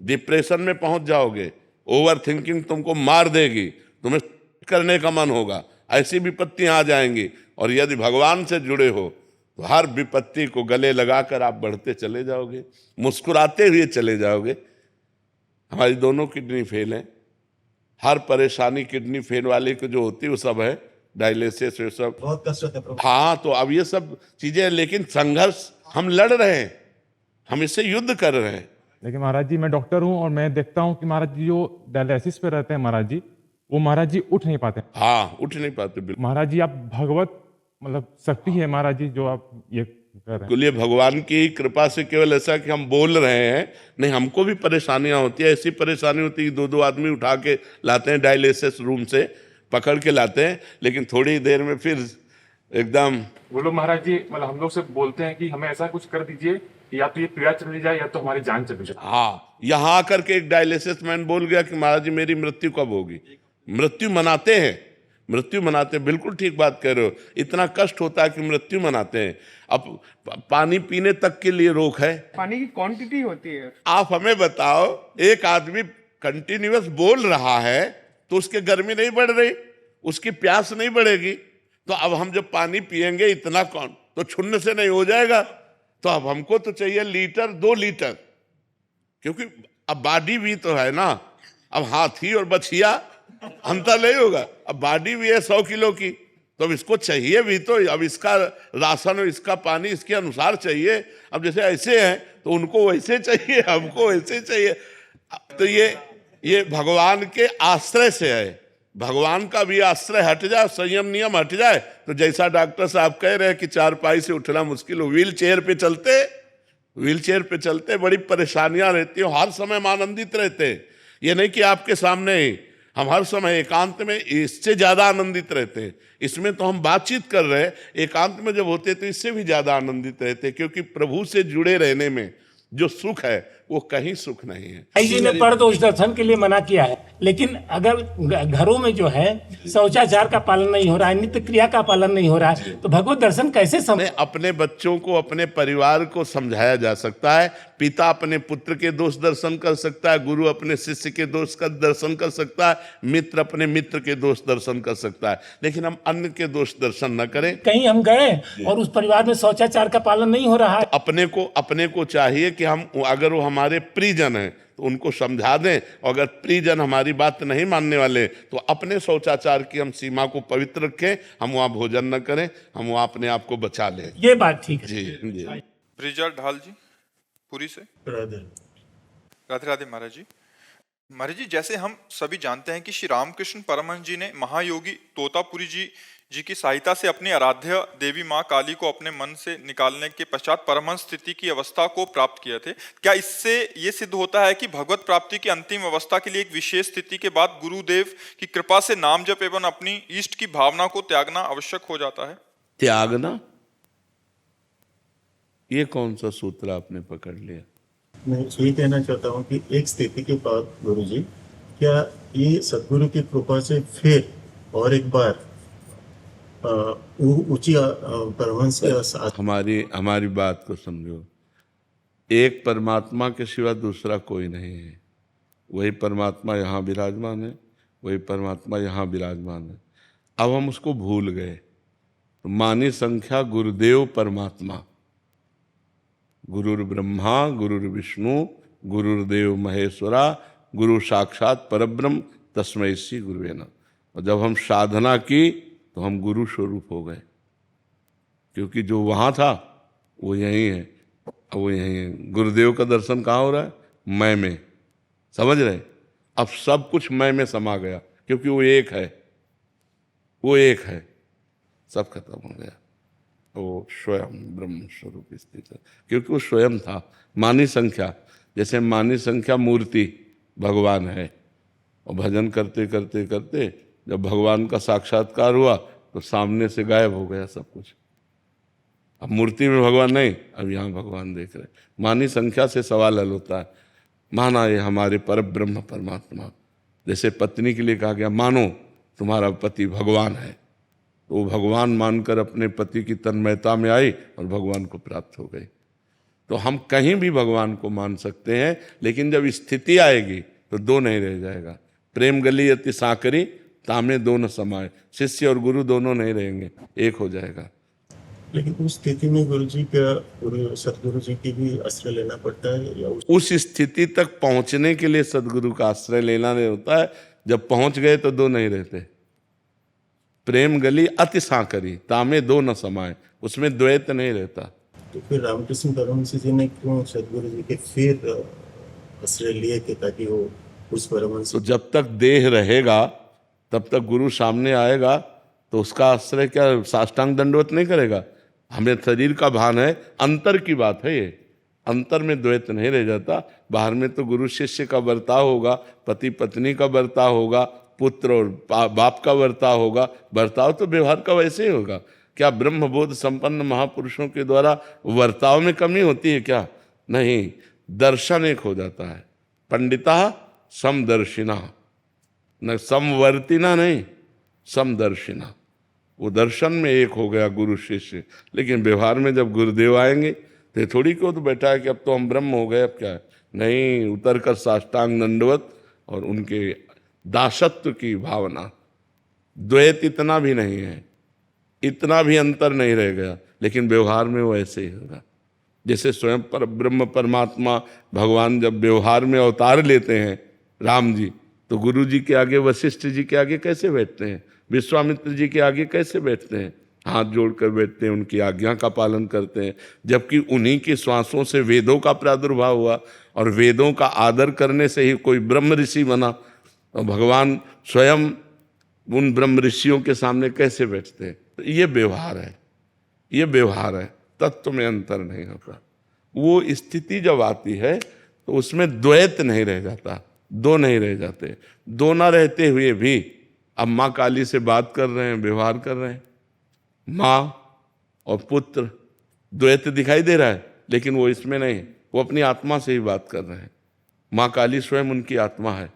डिप्रेशन में पहुंच जाओगे, ओवर थिंकिंग तुमको मार देगी, तुम्हें करने का मन होगा, ऐसी विपत्तियां आ जाएंगी। और यदि भगवान से जुड़े हो तो हर विपत्ति को गले लगाकर आप बढ़ते चले जाओगे, मुस्कुराते हुए चले जाओगे। हमारी दोनों किडनी फेल है। हर परेशानी किडनी फेल वाले को जो होती है वो सब है, डायलिसिस ये सब बहुत कष्ट होता है प्रभु। हाँ, तो अब ये सब चीजें, लेकिन संघर्ष हम लड़ रहे हैं, हम इससे युद्ध कर रहे हैं। लेकिन महाराज जी मैं डॉक्टर हूँ और मैं देखता हूँ कि महाराज जी जो डायलिसिस पे रहते हैं महाराज जी, वो महाराज जी उठ नहीं पाते। हाँ, उठ नहीं पाते बिल्कुल। महाराज जी आप भगवत मतलब शक्ति है महाराज जी जो आप ये कर रहे हैं। बिल्कुल, ये भगवान की कृपा से केवल ऐसा कि हम बोल रहे हैं, नहीं हमको भी परेशानियां होती है। ऐसी परेशानी होती है कि 2-2 आदमी उठा के लाते हैं डायलिसिस रूम से, पकड़ के लाते हैं, लेकिन थोड़ी देर में फिर एकदम वो लोग महाराज जी मतलब हम लोग से बोलते हैं कि हमें ऐसा कुछ कर दीजिए कि या तो ये पीड़ा चली जाए या तो हमारी जान चली जाए। हाँ, यहाँ आकर के एक डायलिसिस मैन बोल गया कि महाराज जी मेरी मृत्यु कब होगी। मृत्यु मनाते हैं, मृत्यु मनाते हैं, बिल्कुल ठीक बात कह रहे हो। इतना कष्ट होता है कि मृत्यु मनाते हैं। अब पानी पीने तक के लिए रोक है। पानी की क्वांटिटी होती है। आप हमें बताओ, एक आदमी कंटिन्यूअस बोल रहा है तो उसके गर्मी नहीं बढ़ रही, उसकी प्यास नहीं बढ़ेगी। तो अब हम जब पानी पिएंगे इतना कौन तो छुन्न से नहीं हो जाएगा। तो अब हमको तो चाहिए लीटर 2 लीटर, क्योंकि अब बॉडी भी तो है ना। अब हाथी और बछिया अंतर नहीं होगा, अब बॉडी भी है 100 किलो की, तो अब इसको चाहिए भी तो। अब इसका राशन और इसका पानी इसके अनुसार चाहिए। अब जैसे ऐसे हैं तो उनको वैसे चाहिए, हमको वैसे चाहिए। तो ये भगवान के आश्रय से है। भगवान का भी आश्रय हट जाए, संयम नियम हट जाए, तो जैसा डॉक्टर साहब कह रहे हैं कि चारपाई से उठना मुश्किल हो, व्हील चेयर पे चलते बड़ी परेशानियां रहती हैं। हर समय हम आनंदित रहते हैं। ये नहीं कि आपके सामने ही, हम हर समय एकांत में इससे ज्यादा आनंदित रहते हैं। इसमें तो हम बातचीत कर रहे हैं, एकांत में जब होते तो इससे भी ज्यादा आनंदित रहते हैं, क्योंकि प्रभु से जुड़े रहने में जो सुख है वो कहीं सुख नहीं है। जी ने पर दोष दर्शन के लिए मना किया है, लेकिन अगर घरों में जो है शौचाचार का पालन नहीं हो रहा है, नित्य क्रिया का पालन नहीं हो रहा है, तो भगवत दर्शन कैसे अपने बच्चों को, अपने परिवार को समझाया जा सकता है। पिता अपने पुत्र के दोष दर्शन कर सकता है, गुरु अपने शिष्य के दोष का दर्शन कर सकता है, मित्र अपने मित्र के दोष दर्शन कर सकता है, लेकिन हम अन्य के दोष दर्शन न करें। कहीं हम गए और उस परिवार में शौचाचार का पालन नहीं हो रहा है, अपने को चाहिए कि हम, अगर वो हमारे परिजन हैं तो उनको समझा दें, और अगर परिजन हमारी बात नहीं मानने वाले तो अपने शौचाचार की हम सीमा को पवित्र रखें। हम वहाँ भोजन न करें, हम वहाँ अपने आप को बचा लें। ये बात ठीक है। जी। ब्रिजा ढाल जी पुरी से। राधे राधे महाराज जी। महाराज जी, जैसे हम सभी जानते हैं कि श्री रामकृष्ण परमहंस जी ने महायोगी तोतापुरी जी की सहायता से अपनी आराध्य देवी माँ काली को अपने मन से निकालने के पश्चात परमहंस स्थिति की अवस्था को प्राप्त किए थे। क्या इससे ये सिद्ध होता है कि भगवत प्राप्ति की अंतिम अवस्था के लिए एक विशेष स्थिति के बाद गुरुदेव की कृपा से नाम जप एवं अपनी इष्ट की भावना को त्यागना आवश्यक हो जाता है? त्यागना, ये कौन सा सूत्र आपने पकड़ लिया? मैं ये कहना चाहता हूँ कि एक स्थिति के बाद गुरुजी, क्या ये सदगुरु की कृपा से फिर और एक बार ऊंची परमहंस के साथ हमारी बात को समझो। एक परमात्मा के सिवा दूसरा कोई नहीं है। वही परमात्मा यहाँ विराजमान है, वही परमात्मा यहाँ विराजमान है। अब हम उसको भूल गए। मानी संख्या गुरुदेव परमात्मा, गुरुर् ब्रह्मा गुरुर् विष्णु गुरुर्देव महेश्वरा गुरु साक्षात परब्रह्म तस्मै श्री गुरुवे नमः। और जब हम साधना की तो हम गुरु स्वरूप हो गए, क्योंकि जो वहाँ था वो यहीं है, वो यहीं है। गुरुदेव का दर्शन कहाँ हो रहा है? मैं में, समझ रहे? अब सब कुछ मैं में समा गया, क्योंकि वो एक है, वो एक है, सब खत्म हो गया। वो स्वयं ब्रह्म स्वरूप स्थित है, क्योंकि वो स्वयं था। मानी संख्या जैसे मानी संख्या मूर्ति भगवान है, और भजन करते करते करते जब भगवान का साक्षात्कार हुआ तो सामने से गायब हो गया सब कुछ। अब मूर्ति में भगवान नहीं, अब यहाँ भगवान देख रहे। मानी संख्या से सवाल हल होता है। माना ये हमारे पर ब्रह्म परमात्मा, जैसे पत्नी के लिए कहा गया मानो तुम्हारा पति भगवान है, तो वो भगवान मानकर अपने पति की तन्मयता में आई और भगवान को प्राप्त हो गई। तो हम कहीं भी भगवान को मान सकते हैं, लेकिन जब स्थिति आएगी तो दो नहीं रह जाएगा। प्रेम गली अति सांकरी तामे दो न समाये, शिष्य और गुरु दोनों नहीं रहेंगे, एक हो जाएगा। लेकिन उस स्थिति में गुरु जी क्या सदगुरु जी की भी आश्रय लेना पड़ता है, या उस स्थिति तक पहुंचने के लिए सदगुरु का आश्रय लेना नहीं होता है। जब पहुंच गए तो दो नहीं रहते। प्रेम गली अति सांकरी तामे दो न समाये, उसमें द्वैत नहीं रहता। तो फिर रामकृष्ण परमहंस जी ने क्यों सदगुरु जी के फिर आश्रय लिए कि ताकि वो उस परमहंस। तो जब तक देह रहेगा तब तक गुरु सामने आएगा तो उसका आश्रय क्या साष्टांग दंडवत नहीं करेगा? हमें शरीर का भान है, अंतर की बात है ये, अंतर में द्वैत नहीं रह जाता। बाहर में तो गुरु शिष्य का बर्ताव होगा, पति पत्नी का बर्ताव होगा, पुत्र और बाप का बर्ताव होगा। बर्ताव तो व्यवहार का वैसे ही होगा। क्या ब्रह्मबोध संपन्न महापुरुषों के द्वारा वर्ताव में कमी होती है क्या? नहीं, दर्शन एक हो जाता है। पंडिता समदर्शिना, न समवर्तिना नहीं, समदर्शिना। वो दर्शन में एक हो गया गुरु शिष्य। लेकिन व्यवहार में जब गुरुदेव आएंगे तो ये थोड़ी क्यों तो बैठा है कि अब तो हम ब्रह्म हो गए, अब क्या है? नहीं, उतर कर साष्टांग दंडवत और उनके दासत्व की भावना। द्वैत इतना भी नहीं है, इतना भी अंतर नहीं रह गया, लेकिन व्यवहार में वो ऐसे ही होगा। जैसे स्वयं पर ब्रह्म परमात्मा भगवान जब व्यवहार में अवतार लेते हैं राम जी, तो गुरु जी के आगे, वशिष्ठ जी के आगे कैसे बैठते हैं? विश्वामित्र जी के आगे कैसे बैठते हैं? हाथ जोड़कर बैठते हैं, उनकी आज्ञा का पालन करते हैं। जबकि उन्हीं की श्वासों से वेदों का प्रादुर्भाव हुआ, और वेदों का आदर करने से ही कोई ब्रह्म ऋषि बना। और भगवान स्वयं उन ब्रह्म ऋषियों के सामने कैसे बैठते हैं? तो ये व्यवहार है, ये व्यवहार है, तत्व में अंतर नहीं होता। वो स्थिति जब आती है तो उसमें द्वैत नहीं रह जाता, दो नहीं रह जाते। दो ना रहते हुए भी अब माँ काली से बात कर रहे हैं, व्यवहार कर रहे हैं, माँ और पुत्र, द्वैत दिखाई दे रहा है, लेकिन वो इसमें नहीं, वो अपनी आत्मा से ही बात कर रहे हैं। माँ काली स्वयं उनकी आत्मा है,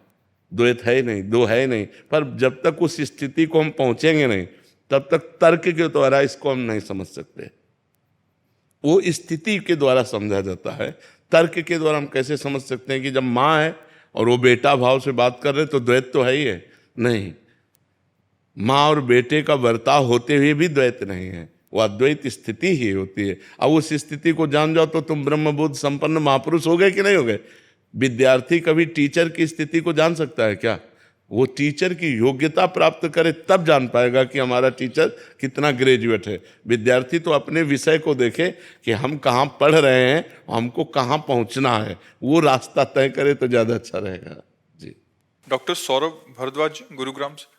द्वैत है ही नहीं, दो है ही नहीं। पर जब तक उस स्थिति को हम पहुंचेंगे नहीं, तब तक तर्क के द्वारा इसको हम नहीं समझ सकते। वो स्थिति के द्वारा समझा जाता है। तर्क के द्वारा हम कैसे समझ सकते हैं कि जब माँ है और वो बेटा भाव से बात कर रहे तो द्वैत तो है ही है? नहीं, माँ और बेटे का बर्ताव होते हुए भी द्वैत नहीं है, वो अद्वैत स्थिति ही होती है। अब उस स्थिति को जान जाओ तो तुम ब्रह्मबोध संपन्न महापुरुष हो गए कि नहीं हो गए? विद्यार्थी कभी टीचर की स्थिति को जान सकता है क्या? वो टीचर की योग्यता प्राप्त करे तब जान पाएगा कि हमारा टीचर कितना ग्रेजुएट है। विद्यार्थी तो अपने विषय को देखे कि हम कहाँ पढ़ रहे हैं, हमको कहाँ पहुँचना है, वो रास्ता तय करे तो ज़्यादा अच्छा रहेगा। जी। डॉक्टर सौरभ भारद्वाज गुरुग्राम से।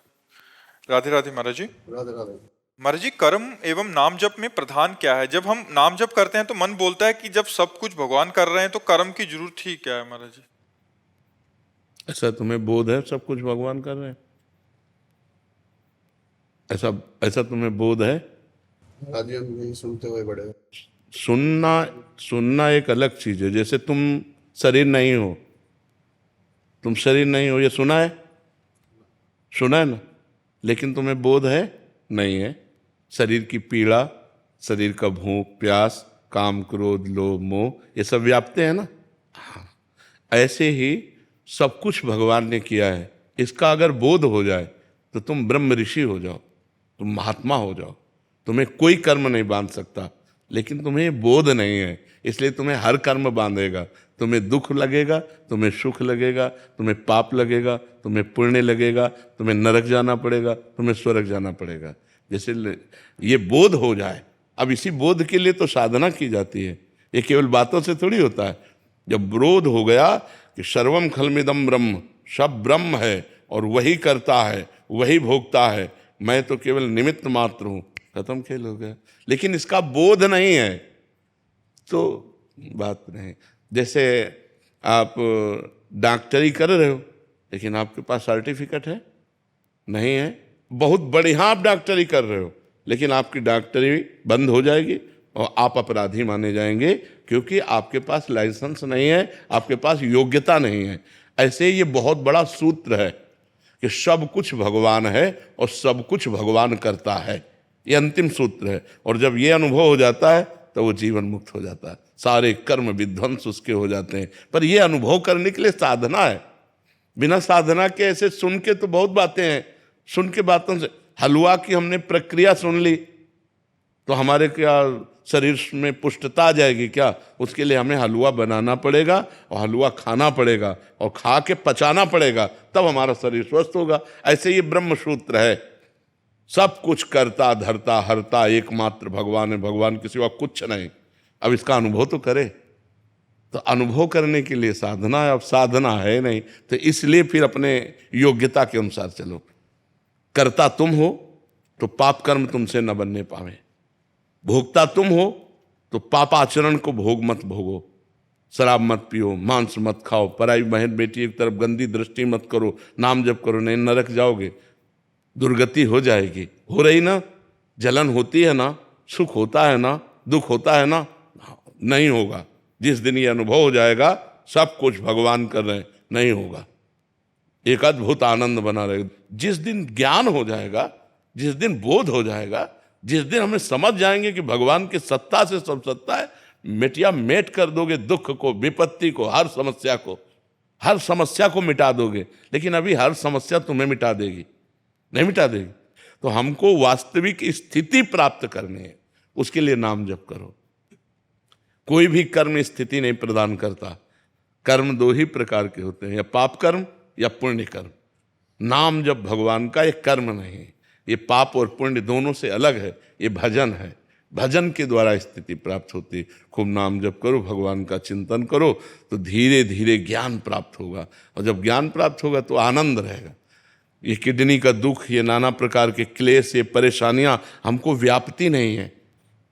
राधे राधे महाराज जी। राधे राधे। महाराज जी, कर्म एवं नाम जप में प्रधान क्या है? जब हम नाम जप करते हैं तो मन बोलता है कि जब सब कुछ भगवान कर रहे हैं तो कर्म की जरूरत ही क्या है महाराज जी? ऐसा तुम्हें बोध है सब कुछ भगवान कर रहे हैं? ऐसा तुम्हें बोध है? आज हम नहीं सुनते हुए बड़े। सुनना एक अलग चीज है। जैसे तुम शरीर नहीं हो, तुम शरीर नहीं हो, ये सुना है ना? लेकिन तुम्हें बोध है? नहीं है। शरीर की पीड़ा, शरीर का भूख प्यास, काम क्रोध लोभ मोह, ये सब व्याप्ते हैं ना? हाँ, ऐसे ही सब कुछ भगवान ने किया है। इसका अगर बोध हो जाए तो तुम ब्रह्म ऋषि हो जाओ, तुम महात्मा हो जाओ। तुम्हें कोई कर्म नहीं बांध सकता, लेकिन तुम्हें बोध नहीं है, इसलिए तुम्हें हर कर्म बांधेगा। तुम्हें दुख लगेगा, तुम्हें सुख लगेगा, तुम्हें पाप लगेगा, तुम्हें पुण्य लगेगा, तुम्हें नरक जाना पड़ेगा, तुम्हें स्वर्ग जाना पड़ेगा। जैसे ये बोध हो जाए। अब इसी बोध के लिए तो साधना की जाती है, ये केवल बातों से थोड़ी होता है। जब बोध हो गया कि सर्वम खलमिदम ब्रह्म, सब ब्रह्म है और वही करता है, वही भोगता है, मैं तो केवल निमित्त मात्र हूँ, खत्म खेल हो गया। लेकिन इसका बोध नहीं है तो बात नहीं। जैसे आप डॉक्टरी कर रहे हो लेकिन आपके पास सर्टिफिकेट है नहीं है, बहुत बढ़िया आप डॉक्टरी कर रहे हो लेकिन आपकी डॉक्टरी बंद हो जाएगी और आप अपराधी माने जाएंगे क्योंकि आपके पास लाइसेंस नहीं है, आपके पास योग्यता नहीं है। ऐसे ये बहुत बड़ा सूत्र है कि सब कुछ भगवान है और सब कुछ भगवान करता है, ये अंतिम सूत्र है। और जब ये अनुभव हो जाता है तो वो जीवन मुक्त हो जाता है, सारे कर्म विध्वंस उसके हो जाते हैं। पर ये अनुभव करने के लिए साधना है, बिना साधना के ऐसे सुन के तो बहुत बातें हैं, सुन के बातों से हलवा की हमने प्रक्रिया सुन ली तो हमारे क्या शरीर में पुष्टता आ जाएगी क्या? उसके लिए हमें हलवा बनाना पड़ेगा और हलवा खाना पड़ेगा और खा के पचाना पड़ेगा, तब हमारा शरीर स्वस्थ होगा। ऐसे ये ब्रह्म सूत्र है, सब कुछ करता धरता हरता एकमात्र भगवान है, भगवान के सिवा कुछ नहीं। अब इसका अनुभव तो करे, तो अनुभव करने के लिए साधना है, अब साधना है नहीं तो इसलिए फिर अपने योग्यता के अनुसार चलो। करता तुम हो तो पाप कर्म तुमसे न बनने पावे, भोगता तुम हो तो पाप आचरण को भोग मत भोगो, शराब मत पियो, मांस मत खाओ, पराई बहन बेटी एक तरफ गंदी दृष्टि मत करो, नाम जप करो, नहीं नरक जाओगे, दुर्गति हो जाएगी। हो रही ना, जलन होती है ना, सुख होता है ना, दुख होता है ना, नहीं होगा। जिस दिन ये अनुभव हो जाएगा सब कुछ भगवान कर रहे हैं, नहीं होगा, एक अद्भुत आनंद बना रहेगा। जिस दिन ज्ञान हो जाएगा, जिस दिन बोध हो जाएगा, जिस दिन हमें समझ जाएंगे कि भगवान की सत्ता से सब सत्ता है, मिटिया मेट कर दोगे दुख को, विपत्ति को, हर समस्या को मिटा दोगे। लेकिन अभी हर समस्या तुम्हें मिटा देगी नहीं मिटा देगी। तो हमको वास्तविक स्थिति प्राप्त करनी है, उसके लिए नाम जप करो। कोई भी कर्म स्थिति नहीं प्रदान करता। कर्म दो ही प्रकार के होते हैं, या पाप कर्म या पुण्य कर्म। नाम जप भगवान का एक कर्म नहीं, ये पाप और पुण्य दोनों से अलग है, ये भजन है। भजन के द्वारा स्थिति प्राप्त होती। खूब नाम जप करो, भगवान का चिंतन करो, तो धीरे धीरे ज्ञान प्राप्त होगा, और जब ज्ञान प्राप्त होगा तो आनंद रहेगा। ये किडनी का दुख, ये नाना प्रकार के क्लेश, ये परेशानियां हमको व्याप्ति नहीं है,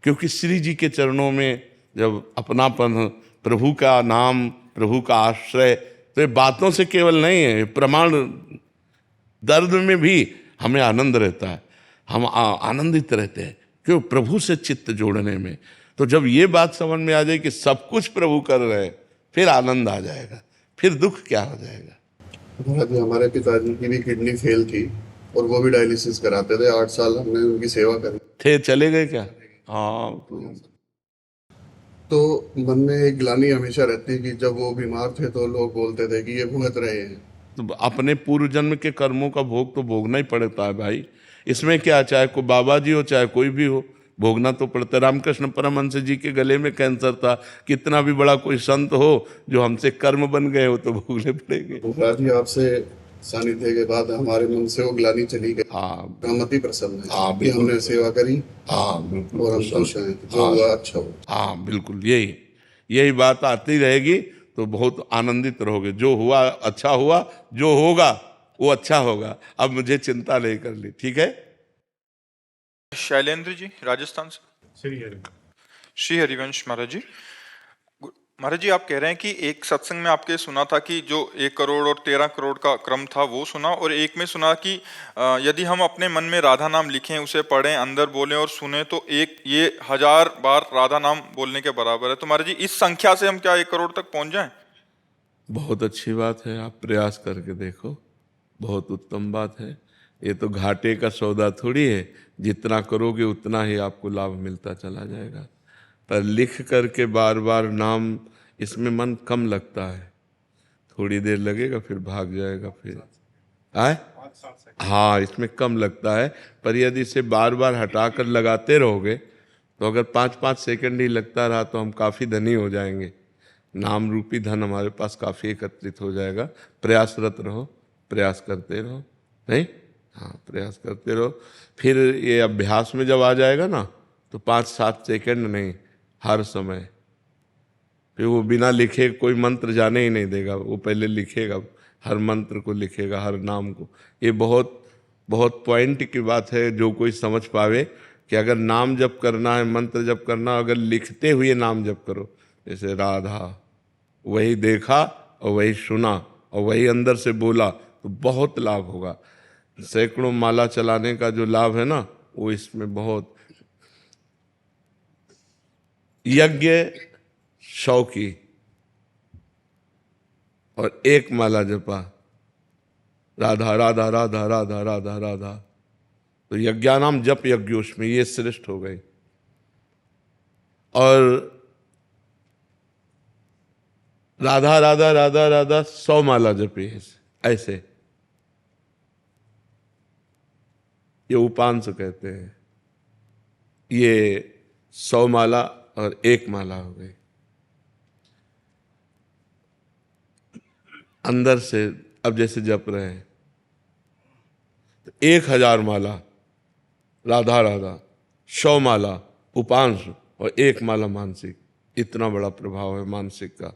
क्योंकि श्री जी के चरणों में जब अपनापन, प्रभु का नाम, प्रभु का आश्रय, तो ये बातों से केवल नहीं है, प्रमाण। दर्द में भी हमें आनंद रहता है, हम आनंदित रहते हैं, क्यों? प्रभु से चित्त जोड़ने में। तो जब ये बात समझ में आ जाए कि सब कुछ प्रभु कर रहे हैं, फिर आनंद आ जाएगा, फिर दुख क्या हो जाएगा। हमारे पिताजी की भी किडनी फेल थी और वो भी डायलिसिस कराते थे, 8 साल हमने उनकी सेवा करी। थे चले गए क्या? हाँ। तो मन में एक ग्लानि हमेशा रहती है कि जब वो बीमार थे तो लोग बोलते थे कि ये भुगत रहे हैं। तो अपने पूर्व जन्म के कर्मों का भोग तो भोगना ही पड़ता है भाई, इसमें क्या, चाहे कोई बाबा जी हो चाहे कोई भी हो, भोगना तो पड़ता है। रामकृष्ण परमहंस जी के गले में कैंसर था, कितना भी बड़ा कोई संत हो, जो हमसे कर्म बन गए हो तो भोगने पड़ेंगे। जी आपसे सानिध्य के बाद हमारे मन से वो ग्लानि चली गई। हाँ, हम अति प्रसन्न है। हाँ, कि हमने सेवा करी। हाँ बिल्कुल, और हम खुश हैं, जो हुआ अच्छा हो। हाँ बिल्कुल, यही बात आती रहेगी तो बहुत आनंदित रहोगे। जो हुआ अच्छा हुआ, जो होगा वो अच्छा होगा, अब मुझे चिंता नहीं करनी, ठीक है। शैलेंद्र जी राजस्थान से। श्री हरिवंश महाराज जी, महाराज जी आप कह रहे हैं कि एक सत्संग में आपके सुना था कि जो 1 करोड़ और 13 करोड़ का क्रम था वो सुना, और एक में सुना कि यदि हम अपने मन में राधा नाम लिखें, उसे पढ़ें, अंदर बोलें और सुने, तो ये 1000 बार राधा नाम बोलने के बराबर है। तो महाराज जी इस संख्या से हम क्या 1 करोड़ तक पहुंच जाएं? बहुत अच्छी बात है, आप प्रयास करके देखो, बहुत उत्तम बात है। ये तो घाटे का सौदा थोड़ी है, जितना करोगे उतना ही आपको लाभ मिलता चला जाएगा। पर लिख करके बार बार नाम, इसमें मन कम लगता है, थोड़ी देर लगेगा फिर भाग जाएगा, फिर आए। हाँ, इसमें कम लगता है, पर यदि इसे बार बार हटाकर लगाते रहोगे तो अगर 5-5 सेकंड ही लगता रहा तो हम काफ़ी धनी हो जाएंगे। नाम रूपी धन हमारे पास काफ़ी एकत्रित हो जाएगा। प्रयासरत रहो, प्रयास करते रहो, नहीं, हाँ प्रयास करते रहो। फिर ये अभ्यास में जब आ जाएगा ना तो 5-7 सेकंड नहीं, हर समय। फिर वो बिना लिखे कोई मंत्र जाने ही नहीं देगा, वो पहले लिखेगा, हर मंत्र को लिखेगा, हर नाम को। ये बहुत बहुत पॉइंट की बात है, जो कोई समझ पावे कि अगर नाम जप करना है, मंत्र जप करना, अगर लिखते हुए नाम जप करो, जैसे राधा वही देखा और वही सुना और वही अंदर से बोला तो बहुत लाभ होगा। सैकड़ों माला चलाने का जो लाभ है ना, वो इसमें बहुत। यज्ञ 100 की और 1 माला जपा, राधा राधा राधा राधा राधा राधा, तो यज्ञानाम जप यज्ञोष्मी, ये श्रेष्ठ हो गई। और राधा राधा राधा राधा 100 माला जपी ऐसे, ये उपांश कहते हैं। ये 100 माला और 1 माला हो गई। अंदर से अब जैसे जप रहे हैं तो 1000 माला राधा राधा, 100 माला उपांश और 1 माला मानसिक, इतना बड़ा प्रभाव है मानसिक का।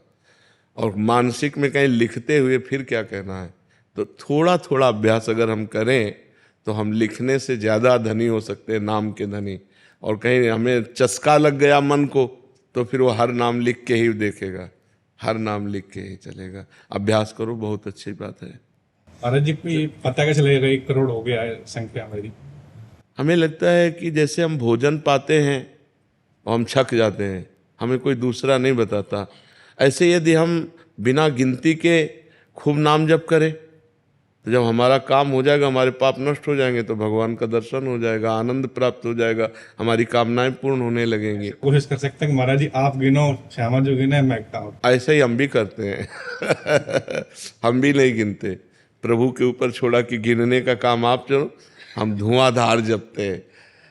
और मानसिक में कहीं लिखते हुए फिर क्या कहना है, तो थोड़ा थोड़ा अभ्यास अगर हम करें तो हम लिखने से ज़्यादा धनी हो सकते हैं, नाम के धनी। और कहीं हमें चस्का लग गया मन को तो फिर वो हर नाम लिख के ही देखेगा, हर नाम लिख के ही चलेगा। अभ्यास करो, बहुत अच्छी बात है। महाराज जी को पता कैसे लगेगा 1 करोड़ हो गया है संख्या मेरी? हमें लगता है कि जैसे हम भोजन पाते हैं और हम छक जाते हैं, हमें कोई दूसरा नहीं बताता। ऐसे यदि हम बिना गिनती के खूब नाम जप करें तो जब हमारा काम हो जाएगा, हमारे पाप नष्ट हो जाएंगे, तो भगवान का दर्शन हो जाएगा, आनंद प्राप्त हो जाएगा, हमारी कामनाएं पूर्ण होने लगेंगी। कोशिश कर सकते हैं कि महाराज जी आप गिनो, श्यामा जो गिने मैं गिनता। ऐसे ही हम भी करते हैं हम भी नहीं गिनते, प्रभु के ऊपर छोड़ा कि गिनने का काम आप चलो, हम धुआंधार जपते हैं,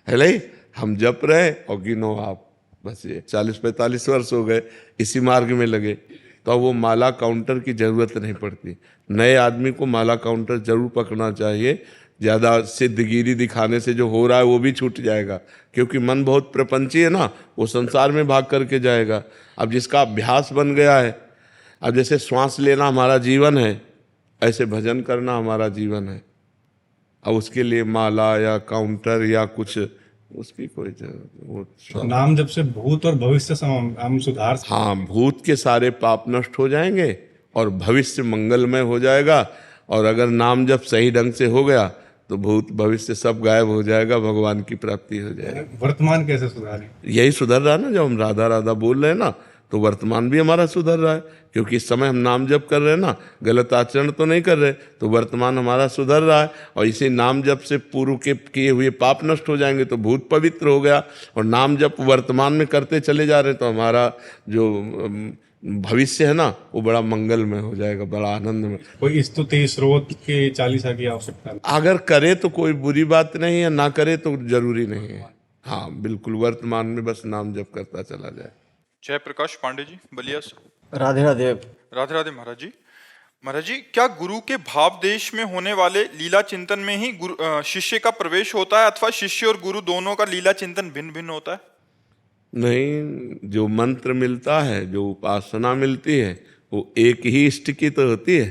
है नहीं? हम जप रहे और गिनो आप, बस। ये 40-45 वर्ष हो गए इसी मार्ग में लगे, तो वो माला काउंटर की जरूरत नहीं पड़ती। नए आदमी को माला काउंटर जरूर पकड़ना चाहिए। ज़्यादा सिद्धगिरी दिखाने से जो हो रहा है वो भी छूट जाएगा, क्योंकि मन बहुत प्रपंची है ना, वो संसार में भाग करके जाएगा। अब जिसका अभ्यास बन गया है, अब जैसे श्वास लेना हमारा जीवन है, ऐसे भजन करना हमारा जीवन है। अब उसके लिए माला या काउंटर या कुछ, उसकी कोई जरूरत। नाम जब से भूत और भविष्य हम सुधार। हाँ, भूत के सारे पाप नष्ट हो जाएंगे और भविष्य मंगलमय हो जाएगा। और अगर नाम जब सही ढंग से हो गया तो भूत भविष्य सब गायब हो जाएगा, भगवान की प्राप्ति हो जाएगी। वर्तमान कैसे सुधारें? यही सुधर रहा है ना, जब हम राधा राधा बोल रहे हैं ना, तो वर्तमान भी हमारा सुधर रहा है, क्योंकि इस समय हम नाम जप कर रहे हैं ना, गलत आचरण तो नहीं कर रहे, तो वर्तमान हमारा सुधर रहा है। और इसी नाम जप से पूर्व के किए हुए पाप नष्ट हो जाएंगे, तो भूत पवित्र हो गया। और नाम जप वर्तमान में करते चले जा रहे हैं, तो हमारा जो भविष्य है ना, वो बड़ा मंगलमय हो जाएगा, बड़ा आनंद में। कोई स्तुति स्रोत के 40 की आवश्यकता? अगर करे तो कोई बुरी बात नहीं है, ना करे तो जरूरी नहीं है। हाँ बिल्कुल, वर्तमान में बस नाम जप करता चला जाए। जय प्रकाश पांडे जी, बलिया से। राधे राधे। राधे राधे महाराज जी। महाराज जी, क्या गुरु के भाव देश में होने वाले लीला चिंतन में ही शिष्य का प्रवेश होता है, अथवा शिष्य और गुरु दोनों का लीला चिंतन भिन्न भिन्न होता है? नहीं, जो मंत्र मिलता है, जो उपासना मिलती है, वो एक ही इष्ट की तो होती है।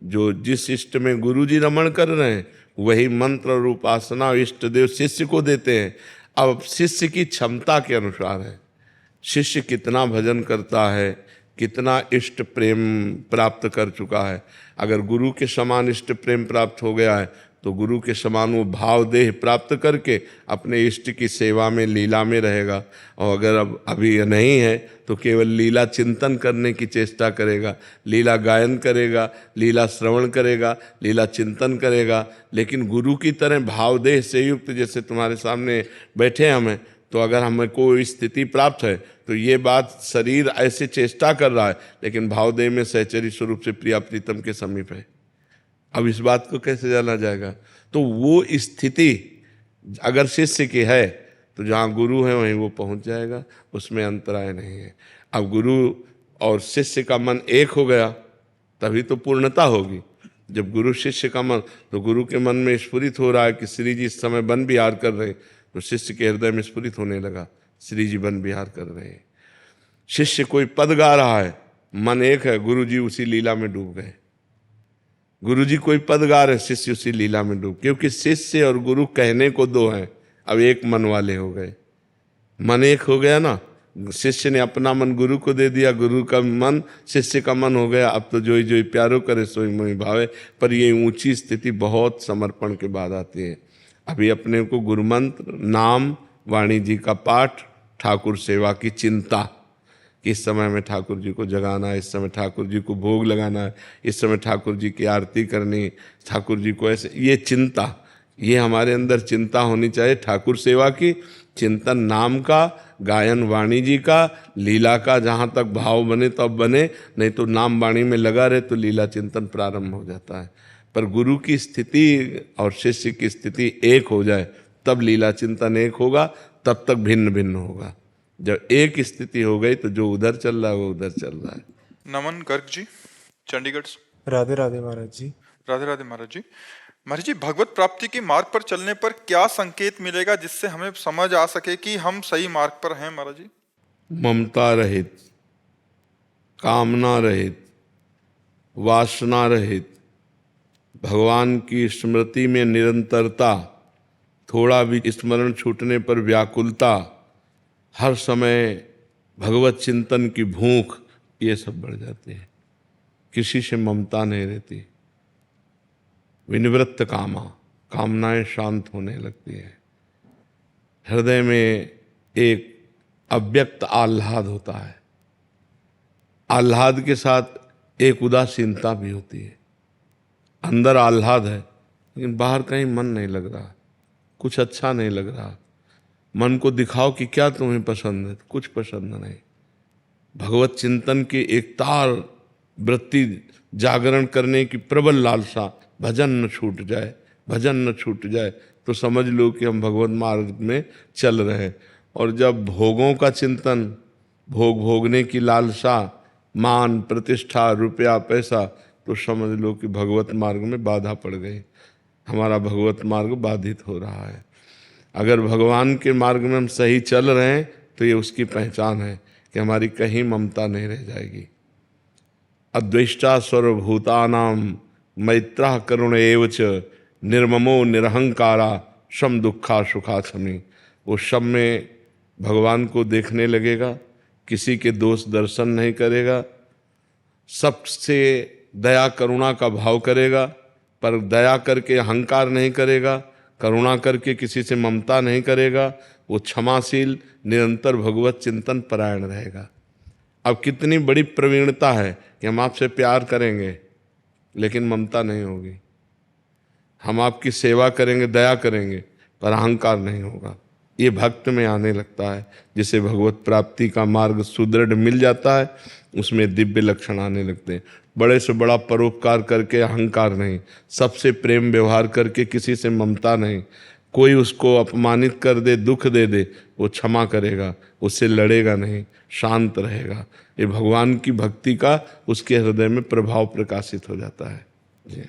जो जिस इष्ट में गुरु जी रमण कर रहे हैं, वही मंत्र और उपासना इष्ट देव शिष्य को देते हैं। अब शिष्य की क्षमता के अनुसार है, शिष्य कितना भजन करता है, कितना इष्ट प्रेम प्राप्त कर चुका है। अगर गुरु के समान इष्ट प्रेम प्राप्त हो गया है, तो गुरु के समान वो भाव देह प्राप्त करके अपने इष्ट की सेवा में, लीला में रहेगा। और अगर अब अभी नहीं है, तो केवल लीला चिंतन करने की चेष्टा करेगा, लीला गायन करेगा, लीला श्रवण करेगा, लीला चिंतन करेगा। लेकिन गुरु की तरह भाव देह से युक्त, जैसे तुम्हारे सामने बैठे हमें, तो अगर हमें कोई स्थिति प्राप्त है, तो ये बात शरीर ऐसे चेष्टा कर रहा है, लेकिन भावदेह में सहचरी स्वरूप से प्रिया प्रीतम के समीप है। अब इस बात को कैसे जाना जाएगा? तो वो स्थिति अगर शिष्य की है, तो जहाँ गुरु है वहीं वो पहुँच जाएगा, उसमें अंतराय नहीं है। अब गुरु और शिष्य का मन एक हो गया, तभी तो पूर्णता होगी। जब गुरु शिष्य का मन, तो गुरु के मन में स्फुरित हो रहा है कि श्री जी इस समय वन विहार कर रहे हैं, तो शिष्य के हृदय में स्फुरित होने लगा, श्री जी वन विहार कर रहे हैं। शिष्य कोई पद गा रहा है, मन एक है, गुरु जी उसी लीला में डूब गए। गुरु जी कोई पद गा रहे, शिष्य उसी लीला में डूब, क्योंकि शिष्य और गुरु कहने को दो हैं, अब एक मन वाले हो गए। मन एक हो गया ना, शिष्य ने अपना मन गुरु को दे दिया, गुरु का मन शिष्य का मन हो गया। अब तो जोई जोई प्यारो करे सोई मोहि भावे। पर ये ऊंची स्थिति बहुत समर्पण के बाद आती है। अभी अपने को गुरु मंत्र, नाम, वाणी जी का पाठ, ठाकुर सेवा की चिंता कि इस समय में ठाकुर जी को जगाना है, इस समय ठाकुर जी को भोग लगाना है, इस समय ठाकुर जी की आरती करनी, ठाकुर जी को ऐसे, ये चिंता, ये हमारे अंदर चिंता होनी चाहिए। ठाकुर सेवा की चिंतन, नाम का, गायन वाणी जी का, लीला का, जहाँ तक भाव बने तब बने, नहीं तो नाम वाणी में लगा रहे तो लीला चिंतन प्रारंभ हो जाता है। पर गुरु की स्थिति और शिष्य की स्थिति एक हो जाए तब लीला चिंतन एक होगा, तब तक भिन्न भिन्न होगा। जब एक स्थिति हो गई तो जो उधर चल रहा है वो उधर चल रहा है। नमन गर्ग जी, चंडीगढ़ से। राधे राधे महाराज जी। राधे राधे महाराज जी। महाराज जी, भगवत प्राप्ति के मार्ग पर चलने पर क्या संकेत मिलेगा जिससे हमें समझ आ सके कि हम सही मार्ग पर हैं महाराज जी? ममता रहित, कामना रहित, वासना रहित, भगवान की स्मृति में निरंतरता, थोड़ा भी स्मरण छूटने पर व्याकुलता, हर समय भगवत चिंतन की भूख, ये सब बढ़ जाती है। किसी से ममता नहीं रहती, विनिवृत्त कामा, कामनाएं शांत होने लगती है। हृदय में एक अव्यक्त आह्लाद होता है, आह्लाद के साथ एक उदासीनता भी होती है। अंदर आह्लाद है लेकिन बाहर कहीं मन नहीं लग रहा, कुछ अच्छा नहीं लग रहा। मन को दिखाओ कि क्या तुम्हें पसंद है, कुछ पसंद नहीं। भगवत चिंतन की एक तार वृत्ति जागरण करने की प्रबल लालसा, भजन न छूट जाए, भजन न छूट जाए तो समझ लो कि हम भगवत मार्ग में चल रहे हैं। और जब भोगों का चिंतन, भोग भोगने की लालसा, मान प्रतिष्ठा, रुपया पैसा, तो समझ लो कि भगवत मार्ग में बाधा पड़ गई, हमारा भगवत मार्ग बाधित हो रहा है। अगर भगवान के मार्ग में हम सही चल रहे हैं तो ये उसकी पहचान है कि हमारी कहीं ममता नहीं रह जाएगी। अद्वेष्टा सर्वभूतानां मैत्रः करुण एव च निर्ममो निरहंकारा शम दुखा सुखा क्षमी। वो शम में भगवान को देखने लगेगा, किसी के दोष दर्शन नहीं करेगा, सबसे दया करुणा का भाव करेगा, पर दया करके अहंकार नहीं करेगा, करुणा करके किसी से ममता नहीं करेगा। वो क्षमाशील, निरंतर भगवत चिंतन परायण रहेगा। अब कितनी बड़ी प्रवीणता है कि हम आपसे प्यार करेंगे लेकिन ममता नहीं होगी, हम आपकी सेवा करेंगे, दया करेंगे, पर अहंकार नहीं होगा। ये भक्त में आने लगता है। जिसे भगवत प्राप्ति का मार्ग सुदृढ़ मिल जाता है उसमें दिव्य लक्षण आने लगते हैं। बड़े से बड़ा परोपकार करके अहंकार नहीं, सबसे प्रेम व्यवहार करके किसी से ममता नहीं, कोई उसको अपमानित कर दे, दुख दे दे, वो क्षमा करेगा, उससे लड़ेगा नहीं, शांत रहेगा। ये भगवान की भक्ति का उसके हृदय में प्रभाव प्रकाशित हो जाता है। जी।